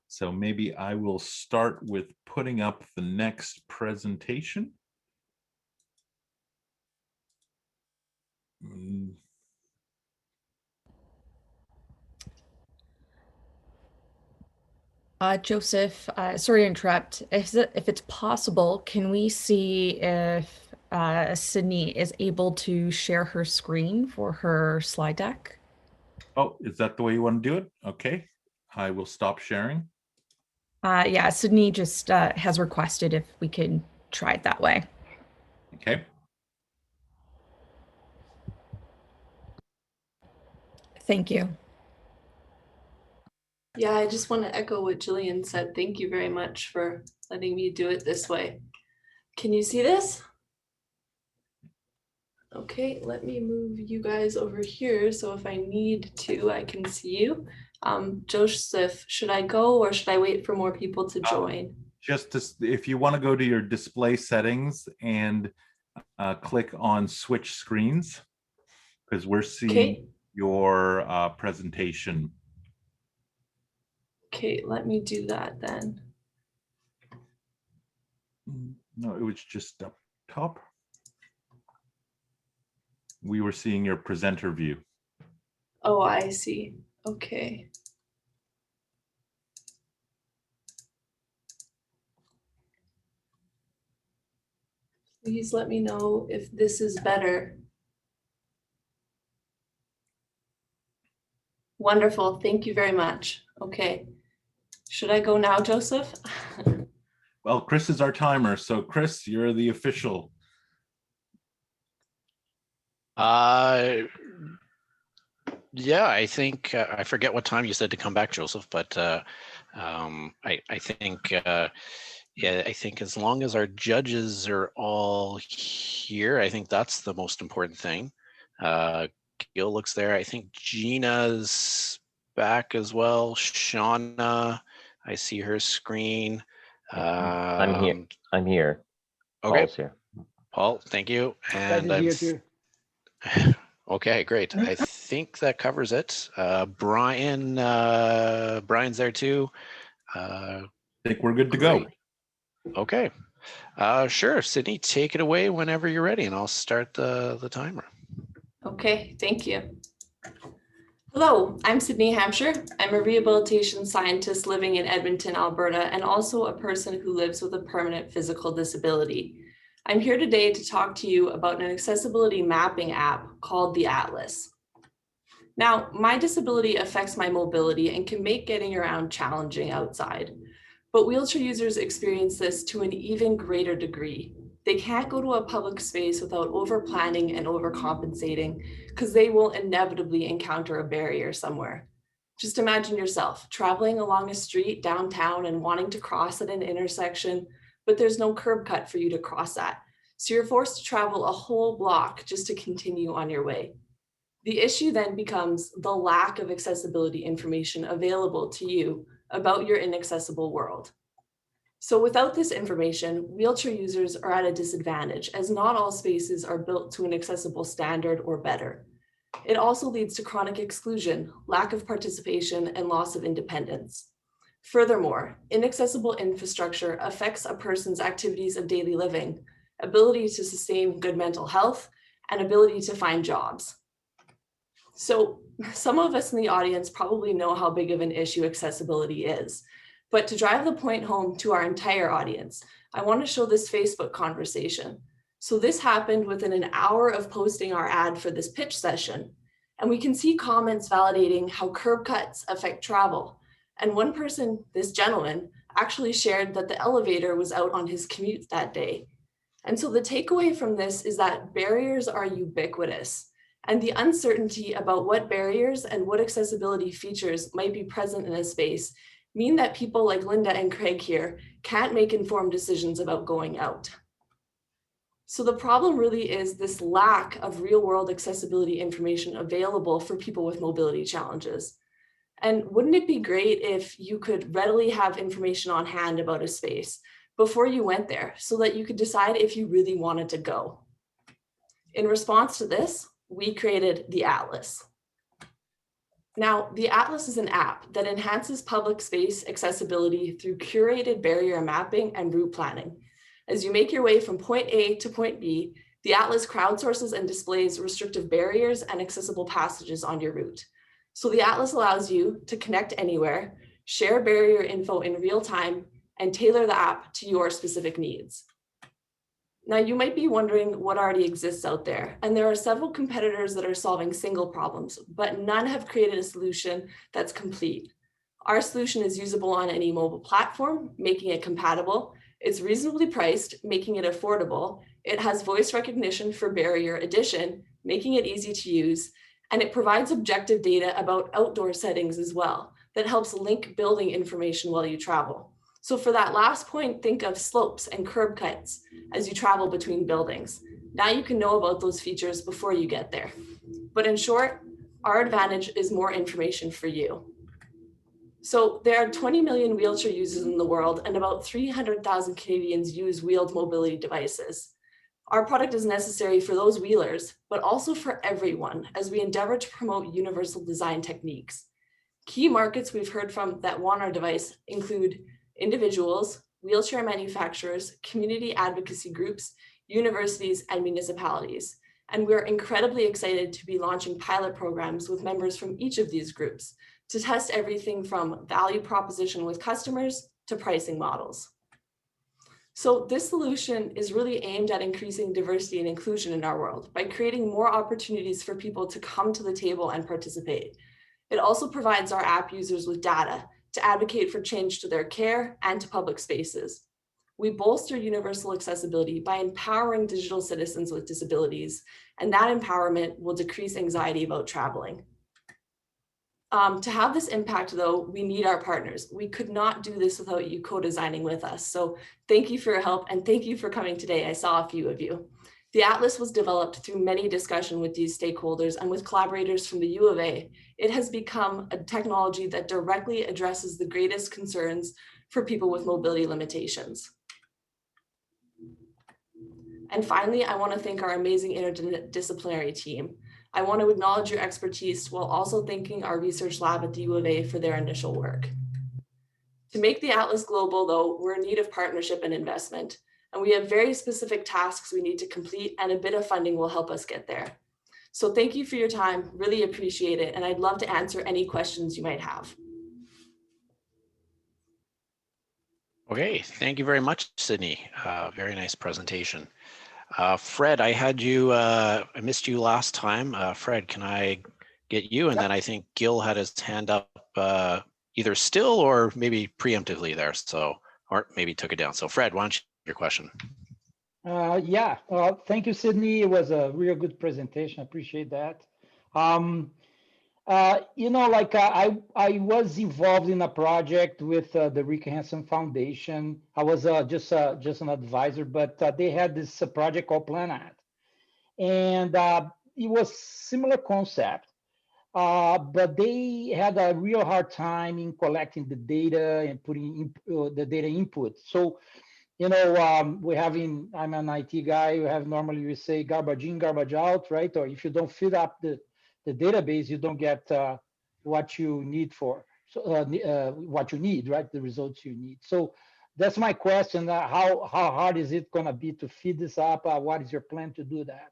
So maybe I will start with putting up the next presentation. Joseph, sorry to interrupt. If it's possible, can we see if Sydney is able to share her screen for her slide deck? Oh, is that the way you want to do it? Okay, I will stop sharing. Yeah, Sydney just has requested if we could try it that way. Okay. Thank you. Yeah, I just want to echo what Jillian said. Thank you very much for letting me do it this way. Can you see this? Okay, let me move you guys over here. So if I need to, I can see you. Joseph, should I go or should I wait for more people to join? Just to, if you want to go to your display settings and click on switch screens, because we're seeing your presentation. Okay, let me do that then. No, it was just up top. We were seeing your presenter view. Oh, I see. Okay. Please let me know if this is better. Wonderful. Thank you very much. Okay. Should I go now, Joseph? Well, Chris is our timer. So Chris, you're the official. Yeah, I think I forget what time you said to come back, Joseph, but I think yeah, I think as long as our judges are all here, I think that's the most important thing. Gil looks there. I think Gina's back as well. Shauna, I see her screen. I'm here. I'm here. Okay. Paul's here. Paul, thank you. And Glad I'm you're here s- okay, great. I think that covers it. Brian, Brian's there too. I think we're good to go. Okay. Sure, Sydney, take it away whenever you're ready, and I'll start the timer. Okay, thank you. Hello, I'm Sydney Hampshire. I'm a rehabilitation scientist living in Edmonton, Alberta, and also a person who lives with a permanent physical disability. I'm here today to talk to you about an accessibility mapping app called the Atlas. Now, my disability affects my mobility and can make getting around challenging outside. But wheelchair users experience this to an even greater degree. They can't go to a public space without over-planning and overcompensating because they will inevitably encounter a barrier somewhere. Just imagine yourself traveling along a street downtown and wanting to cross at an intersection, but there's no curb cut for you to cross at. So you're forced to travel a whole block just to continue on your way. The issue then becomes the lack of accessibility information available to you about your inaccessible world. So without this information, wheelchair users are at a disadvantage as not all spaces are built to an accessible standard or better. It also leads to chronic exclusion, lack of participation, and loss of independence. Furthermore, inaccessible infrastructure affects a person's activities of daily living, ability to sustain good mental health, and ability to find jobs. So some of us in the audience probably know how big of an issue accessibility is. But to drive the point home to our entire audience, I want to show this Facebook conversation. So this happened within an hour of posting our ad for this pitch session. And we can see comments validating how curb cuts affect travel. And one person, this gentleman, actually shared that the elevator was out on his commute that day. And so the takeaway from this is that barriers are ubiquitous. And the uncertainty about what barriers and what accessibility features might be present in a space mean that people like Linda and Craig here can't make informed decisions about going out. So the problem really is this lack of real-world accessibility information available for people with mobility challenges. And wouldn't it be great if you could readily have information on hand about a space before you went there so that you could decide if you really wanted to go? In response to this, we created the Atlas. Now, the Atlas is an app that enhances public space accessibility through curated barrier mapping and route planning. As you make your way from point A to point B, the Atlas crowdsources and displays restrictive barriers and accessible passages on your route. So the Atlas allows you to connect anywhere, share barrier info in real time, and tailor the app to your specific needs. Now, you might be wondering what already exists out there, and there are several competitors that are solving single problems, but none have created a solution that's complete. Our solution is usable on any mobile platform, making it compatible. It's reasonably priced, making it affordable. It has voice recognition for barrier addition, making it easy to use, and it provides objective data about outdoor settings as well that helps link building information while you travel. So for that last point, think of slopes and curb cuts as you travel between buildings. Now you can know about those features before you get there. But in short, our advantage is more information for you. So there are 20 million wheelchair users in the world, and about 300,000 Canadians use wheeled mobility devices. Our product is necessary for those wheelers, but also for everyone as we endeavor to promote universal design techniques. Key markets we've heard from that want our device include individuals, wheelchair manufacturers, community advocacy groups, universities, and municipalities. And we're incredibly excited to be launching pilot programs with members from each of these groups to test everything from value proposition with customers to pricing models. So this solution is really aimed at increasing diversity and inclusion in our world by creating more opportunities for people to come to the table and participate. It also provides our app users with data to advocate for change to their care and to public spaces. We bolster universal accessibility by empowering digital citizens with disabilities, and that empowerment will decrease anxiety about traveling. To have this impact, though, we need our partners. We could not do this without you co-designing with us. So thank you for your help, and thank you for coming today. I saw a few of you. The Atlas was developed through many discussions with these stakeholders and with collaborators from the U of A. It has become a technology that directly addresses the greatest concerns for people with mobility limitations. And finally, I want to thank our amazing interdisciplinary team. I want to acknowledge your expertise while also thanking our research lab at the U of A for their initial work. To make the Atlas global, though, we're in need of partnership and investment. And we have very specific tasks we need to complete, and a bit of funding will help us get there. So thank you for your time, really appreciate it. And I'd love to answer any questions you might have. Okay, thank you very much, Sydney. Very nice presentation. Fred, I had you, I missed you last time. Fred, can I get you? And then I think Gil had his hand up either still or maybe preemptively there. So, or maybe took it down. So Fred, why don't you your question? Thank you, Sydney. It was a real good presentation. I appreciate that. I was involved in a project with the Rick Hansen Foundation. I was just an advisor, but they had this project called Planet, and it was similar concept, but they had a real hard time in collecting the data and putting the data input. So, I'm an IT guy. We say garbage in, garbage out, right? Or if you don't fill up the database, you don't get what you need right? The results you need. So that's my question. How hard is it going to be to feed this up? What is your plan to do that?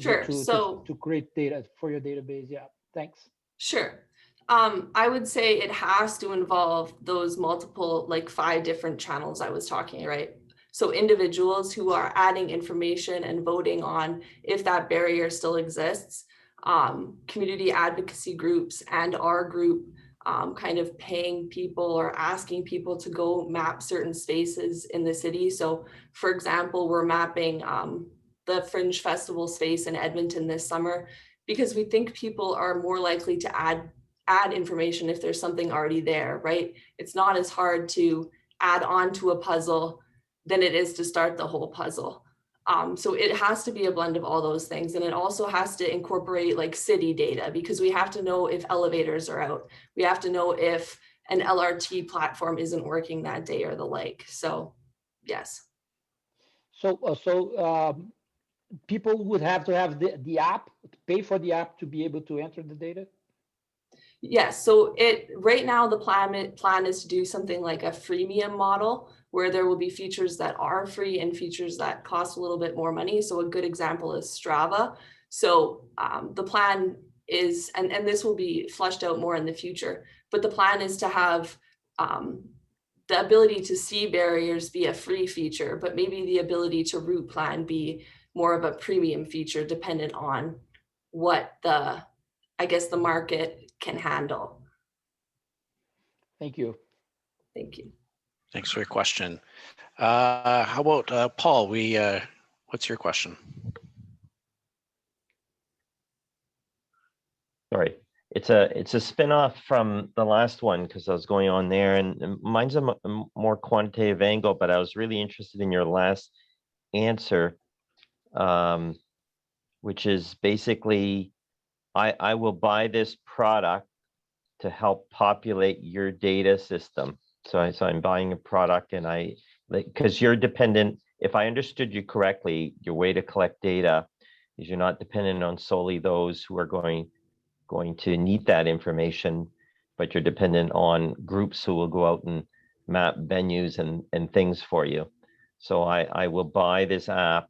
Sure. To create data for your database. Yeah, thanks. Sure. I would say it has to involve those multiple, like 5 different channels I was talking, right? So individuals who are adding information and voting on if that barrier still exists, community advocacy groups and our group kind of paying people or asking people to go map certain spaces in the city. So for example, we're mapping the Fringe Festival space in Edmonton this summer because we think people are more likely to add information if there's something already there, right? It's not as hard to add on to a puzzle than it is to start the whole puzzle. So it has to be a blend of all those things. And it also has to incorporate like city data because we have to know if elevators are out. We have to know if an LRT platform isn't working that day or the like. So yes. So people would have to have the app, pay for the app to be able to enter the data? Yes, so right now the plan is to do something like a freemium model where there will be features that are free and features that cost a little bit more money. So a good example is Strava. So the plan is, and this will be fleshed out more in the future, but the plan is to have the ability to see barriers be a free feature, but maybe the ability to route plan be more of a premium feature dependent on what the market can handle. Thank you. Thank you. Thanks for your question. How about Paul? What's your question? Sorry, it's a spin-off from the last one because I was going on there, and mine's a more quantitative angle, but I was really interested in your last answer, which is basically, I will buy this product to help populate your data system. So I'm buying a product, and because you're dependent, if I understood you correctly, your way to collect data is you're not dependent on solely those who are going to need that information, but you're dependent on groups who will go out and map venues and things for you. So I will buy this app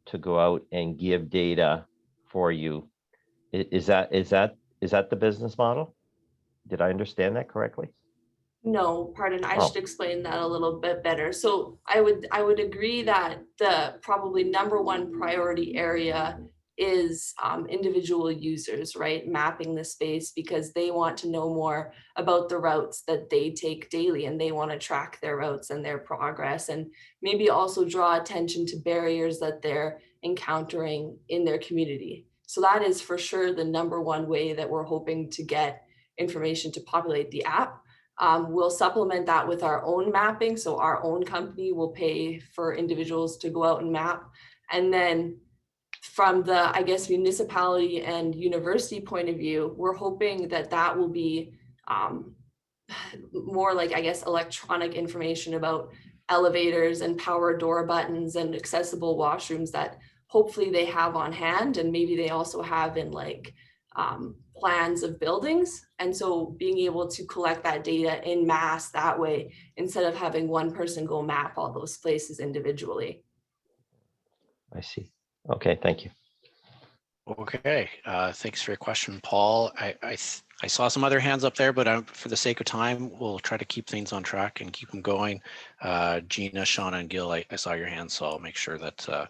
to go out and give data for you. Is that the business model? Did I understand that correctly? No, pardon, I should explain that a little bit better. So I would agree that the probably number one priority area is individual users, right? Mapping the space because they want to know more about the routes that they take daily, and they want to track their routes and their progress, and maybe also draw attention to barriers that they're encountering in their community. So that is for sure the number one way that we're hoping to get information to populate the app. We'll supplement that with our own mapping. So our own company will pay for individuals to go out and map. And then from the, municipality and university point of view, we're hoping that that will be more like, electronic information about elevators and power door buttons and accessible washrooms that hopefully they have on hand, and maybe they also have in plans of buildings. And so being able to collect that data in mass that way, instead of having one person go map all those places individually. I see. Okay, thank you. Okay, thanks for your question, Paul. I saw some other hands up there, but for the sake of time, we'll try to keep things on track and keep them going. Gina, Shauna, and Gil, I saw your hands, so I'll make sure that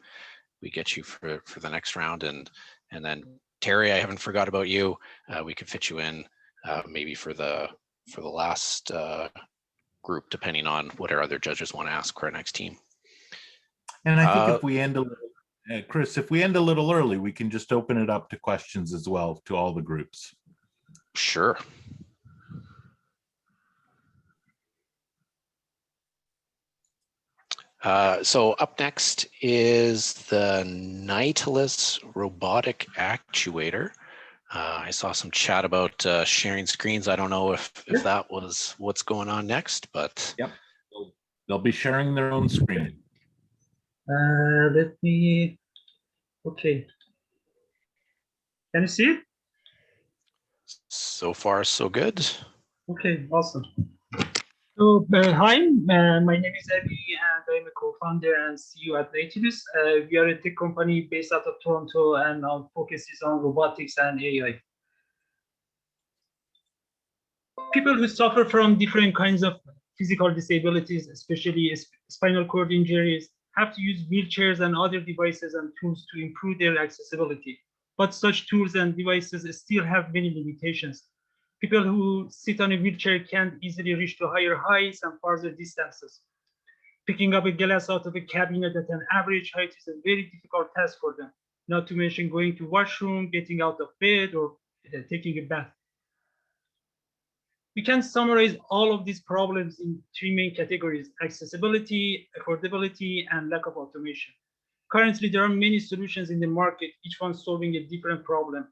we get you for the next round. And then Terry, I haven't forgot about you. We could fit you in maybe for the last group, depending on what our other judges want to ask for our next team. And I think if we end a little, Chris, if we end a little early, we can just open it up to questions as well to all the groups. Sure. So up next is the Nightless Robotic Actuator. I saw some chat about sharing screens. I don't know if that was what's going on next, but yep, they'll be sharing their own screen. Let me. Okay. Can you see it? So far, so good. Okay, awesome. So, hi, my name is Abby, and I'm a co-founder and CEO at Nightless. We are a tech company based out of Toronto, and our focus is on robotics and AI. People who suffer from different kinds of physical disabilities, especially spinal cord injuries, have to use wheelchairs and other devices and tools to improve their accessibility. But such tools and devices still have many limitations. People who sit on a wheelchair can't easily reach to higher heights and farther distances. Picking up a glass out of a cabinet at an average height is a very difficult task for them, not to mention going to washroom, getting out of bed, or taking a bath. We can summarize all of these problems in three main categories: accessibility, affordability, and lack of automation. Currently, there are many solutions in the market, each one solving a different problem.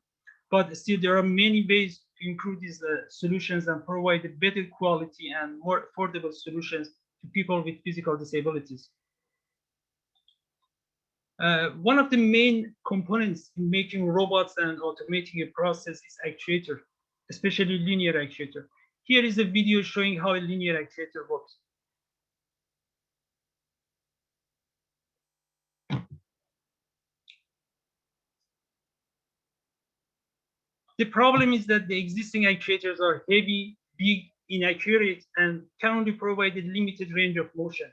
But still, there are many ways to improve these solutions and provide a better quality and more affordable solutions to people with physical disabilities. One of the main components in making robots and automating a process is Actuator. especially linear actuator. Here is a video showing how a linear actuator works. The problem is that the existing actuators are heavy, big, inaccurate, and can only provide a limited range of motion.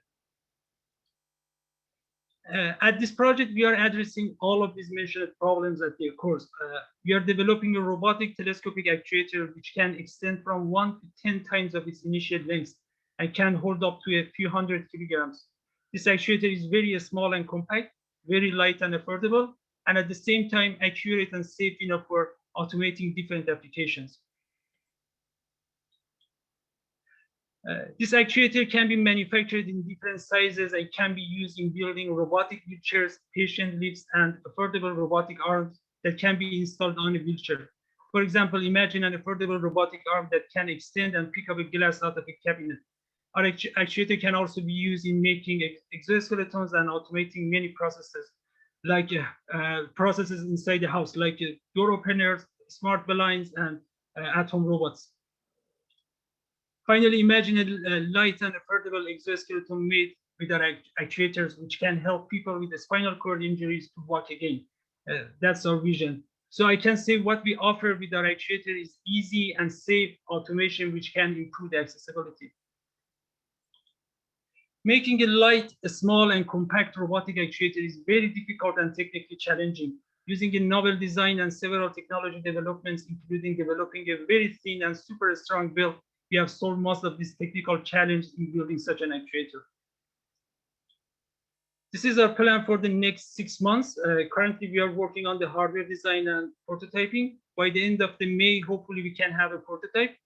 At this project, we are addressing all of these mentioned problems at the course. We are developing a robotic telescopic actuator which can extend from 1 to 10 times of its initial length and can hold up to a few hundred kilograms. This actuator is very small and compact, very light and affordable, and at the same time accurate and safe enough for automating different applications. This actuator can be manufactured in different sizes and can be used in building robotic wheelchairs, patient lifts, and affordable robotic arms that can be installed on a wheelchair. For example, imagine an affordable robotic arm that can extend and pick up a glass out of a cabinet. Our actuator can also be used in making exoskeletons and automating many processes, like processes inside the house, like door openers, smart blinds, and at-home robots. Finally, imagine a light and affordable exoskeleton made with our actuators, which can help people with spinal cord injuries to walk again. That's our vision. So I can say what we offer with our actuator is easy and safe automation, which can improve the accessibility. Making a light, a small, and compact robotic actuator is very difficult and technically challenging. Using a novel design and several technology developments, including developing a very thin and super strong build, we have solved most of this technical challenge in building such an actuator. This is our plan for the next 6 months. Currently, we are working on the hardware design and prototyping. By the end of the May, hopefully we can have a prototype.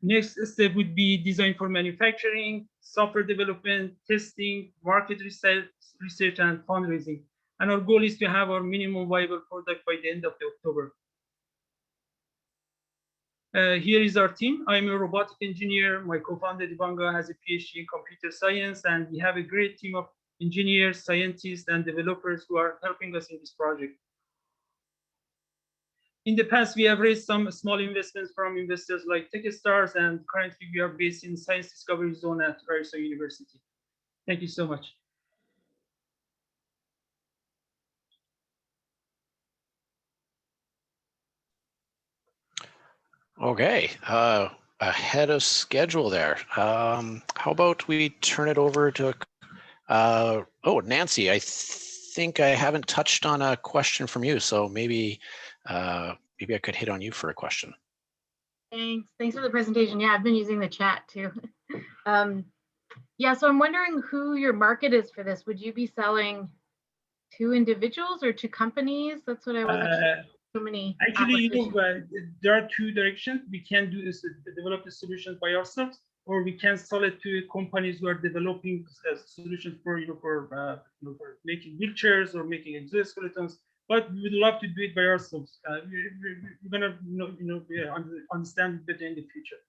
Next step would be design for manufacturing, software development, testing, market research, and fundraising. And our goal is to have our minimum viable product by the end of October. Here is our team. I'm a robotic engineer. My co-founder Dibanga has a PhD in computer science, and we have a great team of engineers, scientists, and developers who are helping us in this project. In the past, we have raised some small investments from investors like Techstars, and currently we are based in Science Discovery Zone at Arizona University. Thank you so much. Okay, ahead of schedule there. How about we turn it over to, oh, Nancy, I think I haven't touched on a question from you, so maybe maybe I could hit on you for a question. Thanks for the presentation. Yeah, I've been using the chat too. Yeah, so I'm wondering who your market is for this. Would you be selling to individuals or to companies? That's what I wasn't sure. So many actually, you know, there are two directions. We can do is develop the solutions by ourselves, or we can sell it to companies who are developing solutions for for making wheelchairs or making exoskeletons. But we would love to do it by ourselves. We're gonna understand it better in the future.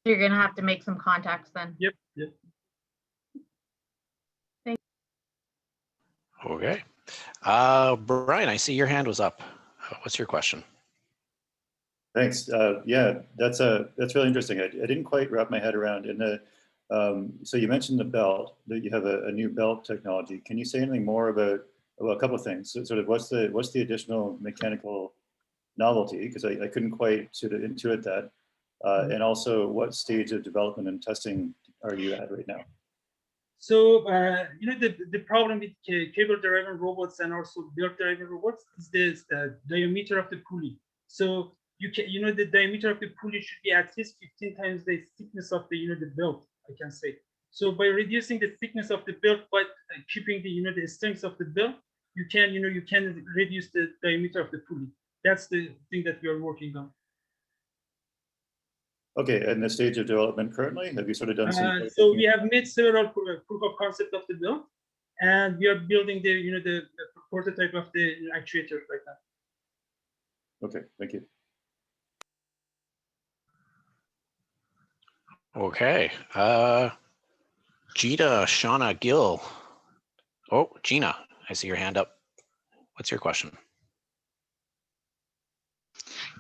You're gonna have to make some contacts then. Yep. Yep. Thanks. Okay. Brian, I see your hand was up. What's your question? Thanks. Yeah, that's really interesting. I didn't quite wrap my head around in the. So you mentioned the belt, that you have a new belt technology. Can you say anything more about a couple of things? So sort of what's the additional mechanical novelty? Because I couldn't quite sort of intuit that. And also, what stage of development and testing are you at right now? So, you know, the problem with cable-driven robots and also belt-driven robots is the diameter of the pulley. So you can, you know, the diameter of the pulley should be at least 15 times the thickness of the, you know, the belt, I can say. So by reducing the thickness of the belt, but keeping the, you know, the strength of the belt, you can, you know, you can reduce the diameter of the pulley. That's the thing that we are working on. Okay, and the stage of development currently, have you sort of done some? So we have made several proof of concept of the build, and we are building the, you know, the prototype of the actuator right now. Okay, thank you. Okay, Gina, Shauna, Gil. Oh, Gina, I see your hand up. What's your question?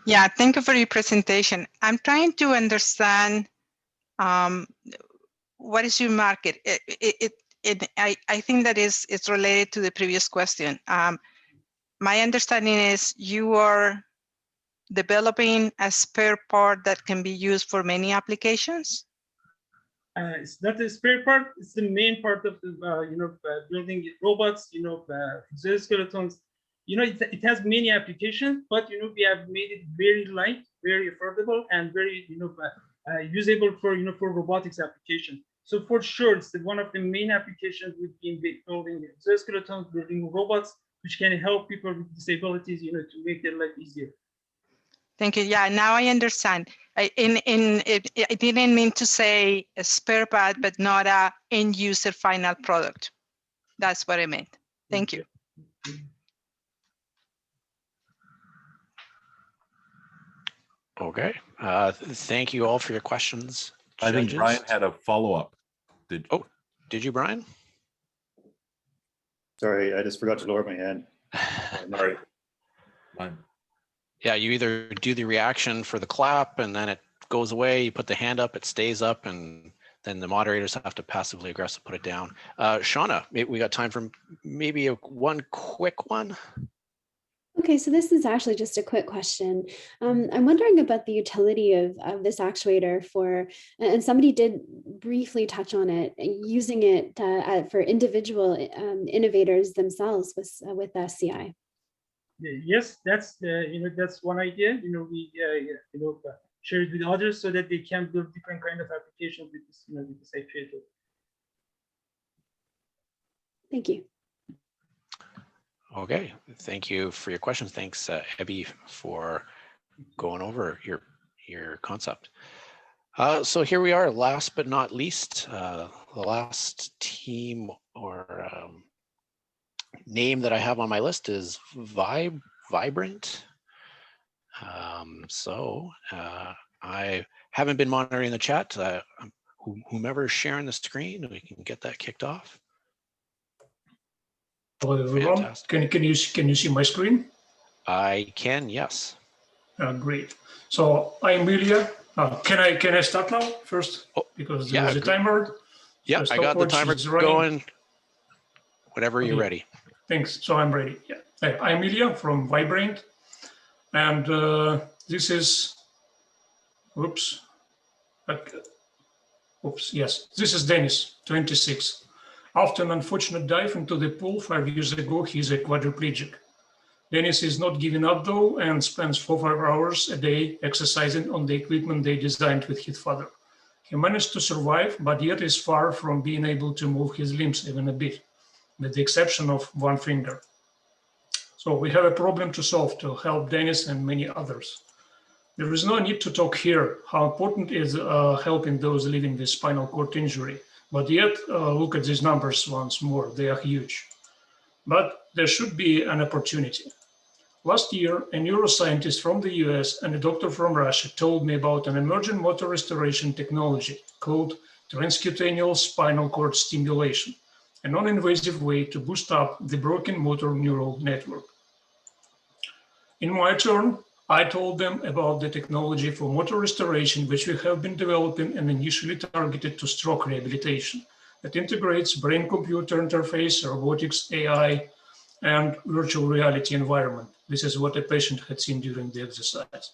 Yeah, thank you for your presentation. I'm trying to understand what is your market. I think that it's related to the previous question. My understanding is you are developing a spare part that can be used for many applications. It's not the spare part; it's the main part of the building robots. Exoskeletons. It has many applications, but we have made it very light, very affordable, and very usable for for robotics application. So for sure, it's one of the main applications we've been building exoskeletons, building robots, which can help people with disabilities, to make their life easier. Thank you. Yeah, now I understand. I didn't mean to say a spare part, but not a end user final product. That's what I meant. Thank you. Okay. Thank you all for your questions. I think Judges. Brian had a follow-up. Did you, Brian? Sorry, I just forgot to lower my hand. Sorry. Fine. Yeah, you either do the reaction for the clap and then it goes away, you put the hand up, it stays up, and then the moderators have to passively aggressive put it down. Shauna, we got time for maybe one quick one. Okay, so this is actually just a quick question. I'm wondering about the utility of this actuator for, and somebody did briefly touch on it, using it for individual innovators themselves with SCI. Yes, that's that's one idea. We share it with others so that they can build different kind of applications with this with this actuator. Thank you. Okay, thank you for your questions. Thanks, Abby, for going over your concept. So here we are, last but not least, the last team or name that I have on my list is Vibrant. I haven't been monitoring the chat. Whomever's sharing the screen, we can get that kicked off. Hello everyone. Can you see my screen? I can, yes. Great. So I'm Ilya. Can I start now first? Because there's a timer. Yeah, I got the timer going. Whenever you're ready. Thanks. So I'm ready. Yeah. I'm Ilya from Vibrant, and this is. Oops. Yes. This is Dennis, 26. After an unfortunate dive into the pool 5 years ago, he's a quadriplegic. Dennis is not giving up though and spends 4 or 5 hours a day exercising on the equipment they designed with his father. He managed to survive, but yet is far from being able to move his limbs even a bit, with the exception of one finger. So we have a problem to solve to help Dennis and many others. There is no need to talk here how important is helping those living with spinal cord injury. But yet, look at these numbers once more, they are huge. But there should be an opportunity. Last year, a neuroscientist from the US and a doctor from Russia told me about an emerging motor restoration technology called Transcutaneous spinal cord stimulation, a non-invasive way to boost up the broken motor neural network. In my turn, I told them about the technology for motor restoration, which we have been developing and initially targeted to stroke rehabilitation that integrates brain-computer interface, robotics, AI, and virtual reality environment. This is what a patient had seen during the exercise.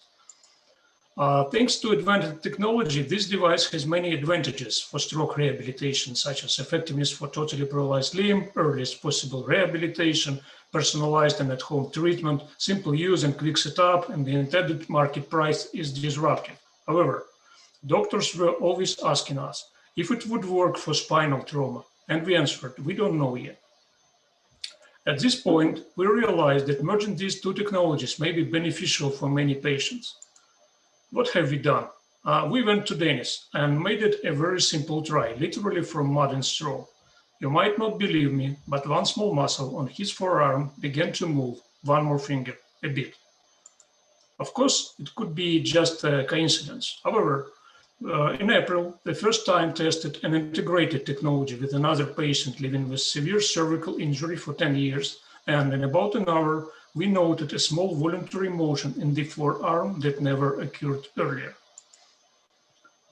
Thanks to advanced technology, this device has many advantages for stroke rehabilitation, such as effectiveness for totally paralyzed limb, earliest possible rehabilitation, personalized and at-home treatment, simple use and quick setup, and the intended market price is disruptive. However, doctors were always asking us if it would work for spinal trauma, and we answered, we don't know yet. At this point, we realized that merging these two technologies may be beneficial for many patients. What have we done? We went to Dennis and made it a very simple try, literally from mud and straw. You might not believe me, but one small muscle on his forearm began to move, one more finger, a bit. Of course, it could be just a coincidence. However, in April, the first time tested an integrated technology with another patient living with severe cervical injury for 10 years, and in about an hour, we noted a small voluntary motion in the forearm that never occurred earlier.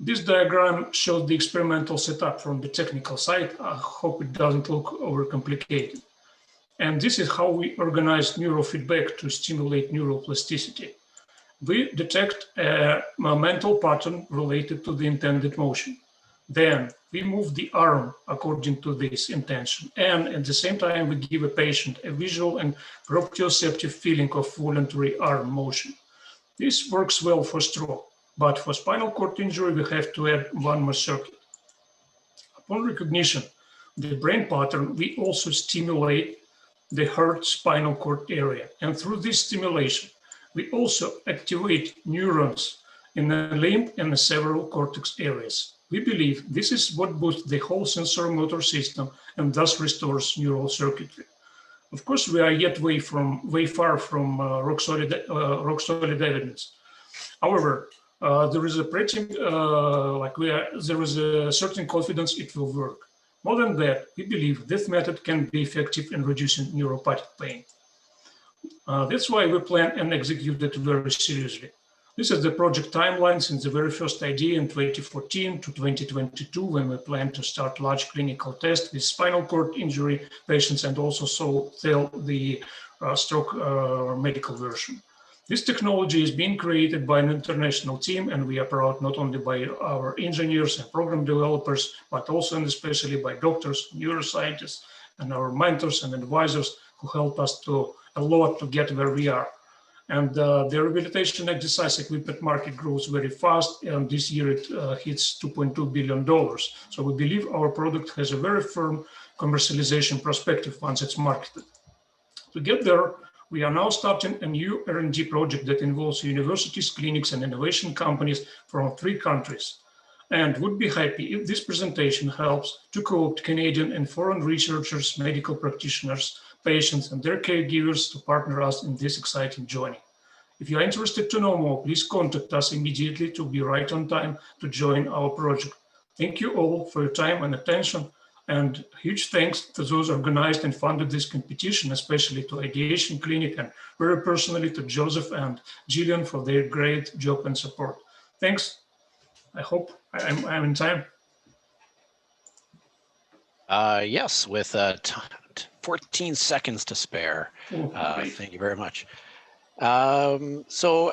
This diagram shows the experimental setup from the technical side. I hope it doesn't look overcomplicated. And this is how we organize neurofeedback to stimulate neuroplasticity. We detect a mental pattern related to the intended motion. Then we move the arm according to this intention. And at the same time, we give a patient a visual and proprioceptive feeling of voluntary arm motion. This works well for stroke, but for spinal cord injury, we have to add one more circuit. Upon recognition of the brain pattern, we also stimulate the hurt spinal cord area. And through this stimulation, we also activate neurons in the limb and the several cortex areas. We believe this is what boosts the whole sensory-motor system and thus restores neural circuitry. Of course, we are yet way far from rock-solid evidence. However, there is a certain confidence it will work. More than that, we believe this method can be effective in reducing neuropathic pain. That's why we plan and execute it very seriously. This is the project timeline since the very first idea in 2014 to 2022, when we plan to start large clinical tests with spinal cord injury patients and also sell the stroke medical version. This technology is being created by an international team, and we are proud not only by our engineers and program developers, but also and especially by doctors, neuroscientists, and our mentors and advisors who help us a lot to get where we are. And the rehabilitation exercise equipment market grows very fast, and this year it hits $2.2 billion. So we believe our product has a very firm commercialization perspective once it's marketed. To get there, we are now starting a new R&D project that involves universities, clinics, and innovation companies from 3 countries. And would be happy if this presentation helps to co-opt Canadian and foreign researchers, medical practitioners, patients, and their caregivers to partner us in this exciting journey. If you are interested to know more, please contact us immediately to be right on time to join our project. Thank you all for your time and attention, and huge thanks to those organized and funded this competition, especially to Ideation Clinic, and very personally to Joseph and Gillian for their great job and support. Thanks. I hope I'm in time. Yes, with 14 seconds to spare. Thank you very much. So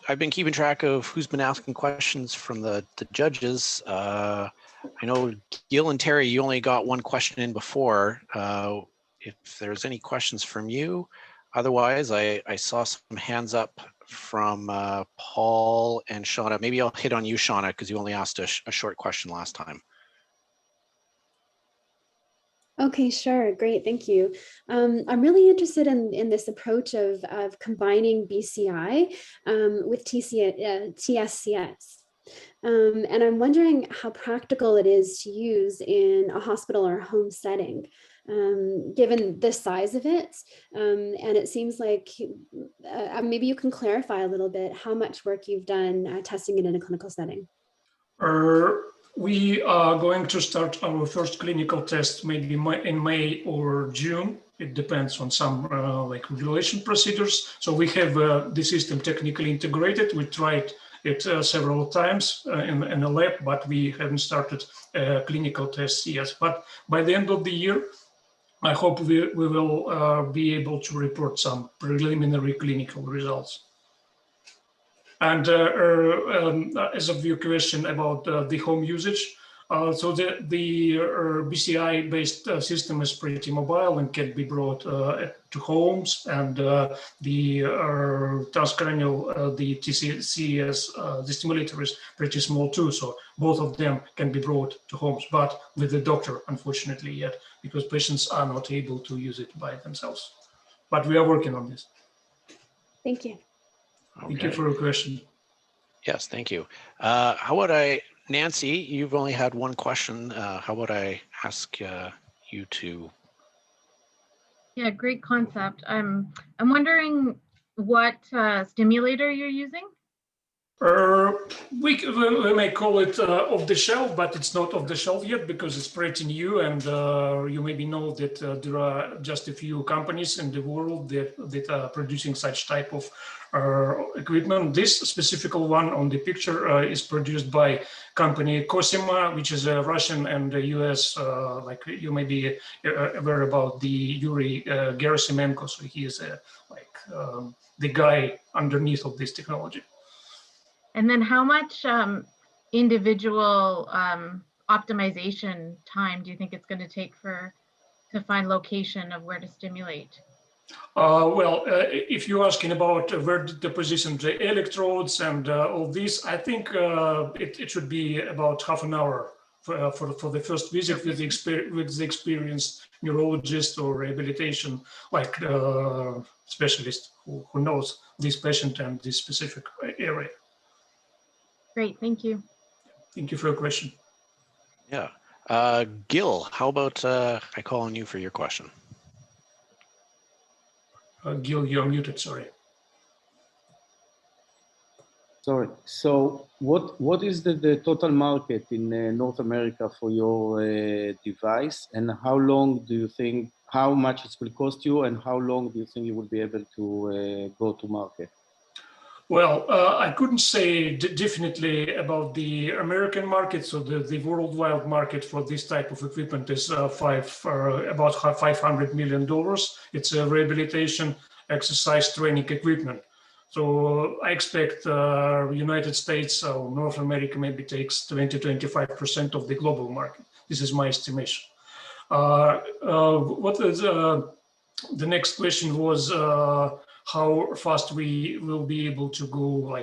I've been keeping track of who's been asking questions from the judges. I know Gil and Terry, you only got one question in before. If there's any questions from you, otherwise I saw some hands up from Paul and Shauna. Maybe I'll hit on you, Shauna, because you only asked a short question last time. Okay, sure. Great. Thank you. I'm really interested in this approach of combining BCI with TSCS. And I'm wondering how practical it is to use in a hospital or home setting, given the size of it. And it seems like maybe you can clarify a little bit how much work you've done testing it in a clinical setting. We are going to start our first clinical test maybe in May or June. It depends on some regulation procedures. So we have the system technically integrated. We tried it several times in a lab, but we haven't started clinical tests yet. But by the end of the year, I hope we will be able to report some preliminary clinical results. And as of your question about the home usage, so the BCI-based system is pretty mobile and can be brought to homes, and the transcranial, the TCS, the stimulator is pretty small too. So both of them can be brought to homes, but with the doctor, unfortunately, yet, because patients are not able to use it by themselves. But we are working on this. Thank you. Thank you for your question. Yes, thank you. How about Nancy, you've only had one question. How about I ask you to? Yeah, great concept. I'm wondering what stimulator you're using. We may call it off the shelf, but it's not off the shelf yet because it's pretty new, and you maybe know that there are just a few companies in the world that are producing such type of equipment. This specific one on the picture is produced by company Cosima, which is a Russian and a US, like you may be aware about the Yuri Gerasimenko, so he is the guy underneath of this technology. And then how much individual optimization time do you think it's going to take to find location of where to stimulate? Well, if you're asking about where to position the electrodes and all this, I think it should be about half an hour for the first visit with the experienced neurologist or rehabilitation specialist who knows this patient and this specific area. Great, thank you. Thank you for your question. Yeah. Gil, how about I call on you for your question? Gil, you're muted, sorry. Sorry. So what is the total market in North America for your device, and how long do you think, how much it will cost you, and how long do you think you will be able to go to market? Well, I couldn't say definitely about the American market. So the worldwide market for this type of equipment is about $500 million. It's a rehabilitation exercise training equipment. So I expect United States or North America maybe takes 20-25% of the global market. This is my estimation. What is the next question was, how fast we will be able to go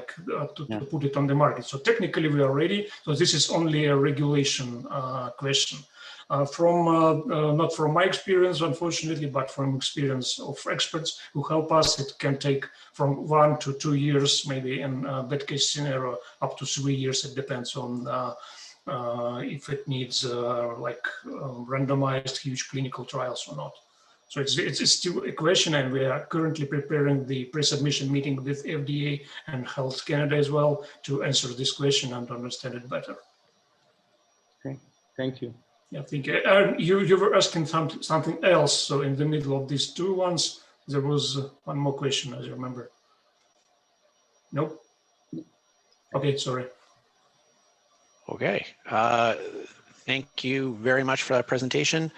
to put it on the market. So technically we are ready. So this is only a regulation question. Not from my experience, unfortunately, but from experience of experts who help us, it can take from 1 to 2 years, maybe in bad case scenario, up to 3 years. It depends on if it needs randomized huge clinical trials or not. So it's still a question, and we are currently preparing the pre-submission meeting with FDA and Health Canada as well to answer this question and understand it better. Okay, thank you. Yeah, thank you. You were asking something else. So in the middle of these two ones, there was one more question, as you remember. Nope. Okay, sorry. Okay. Thank you very much for that presentation.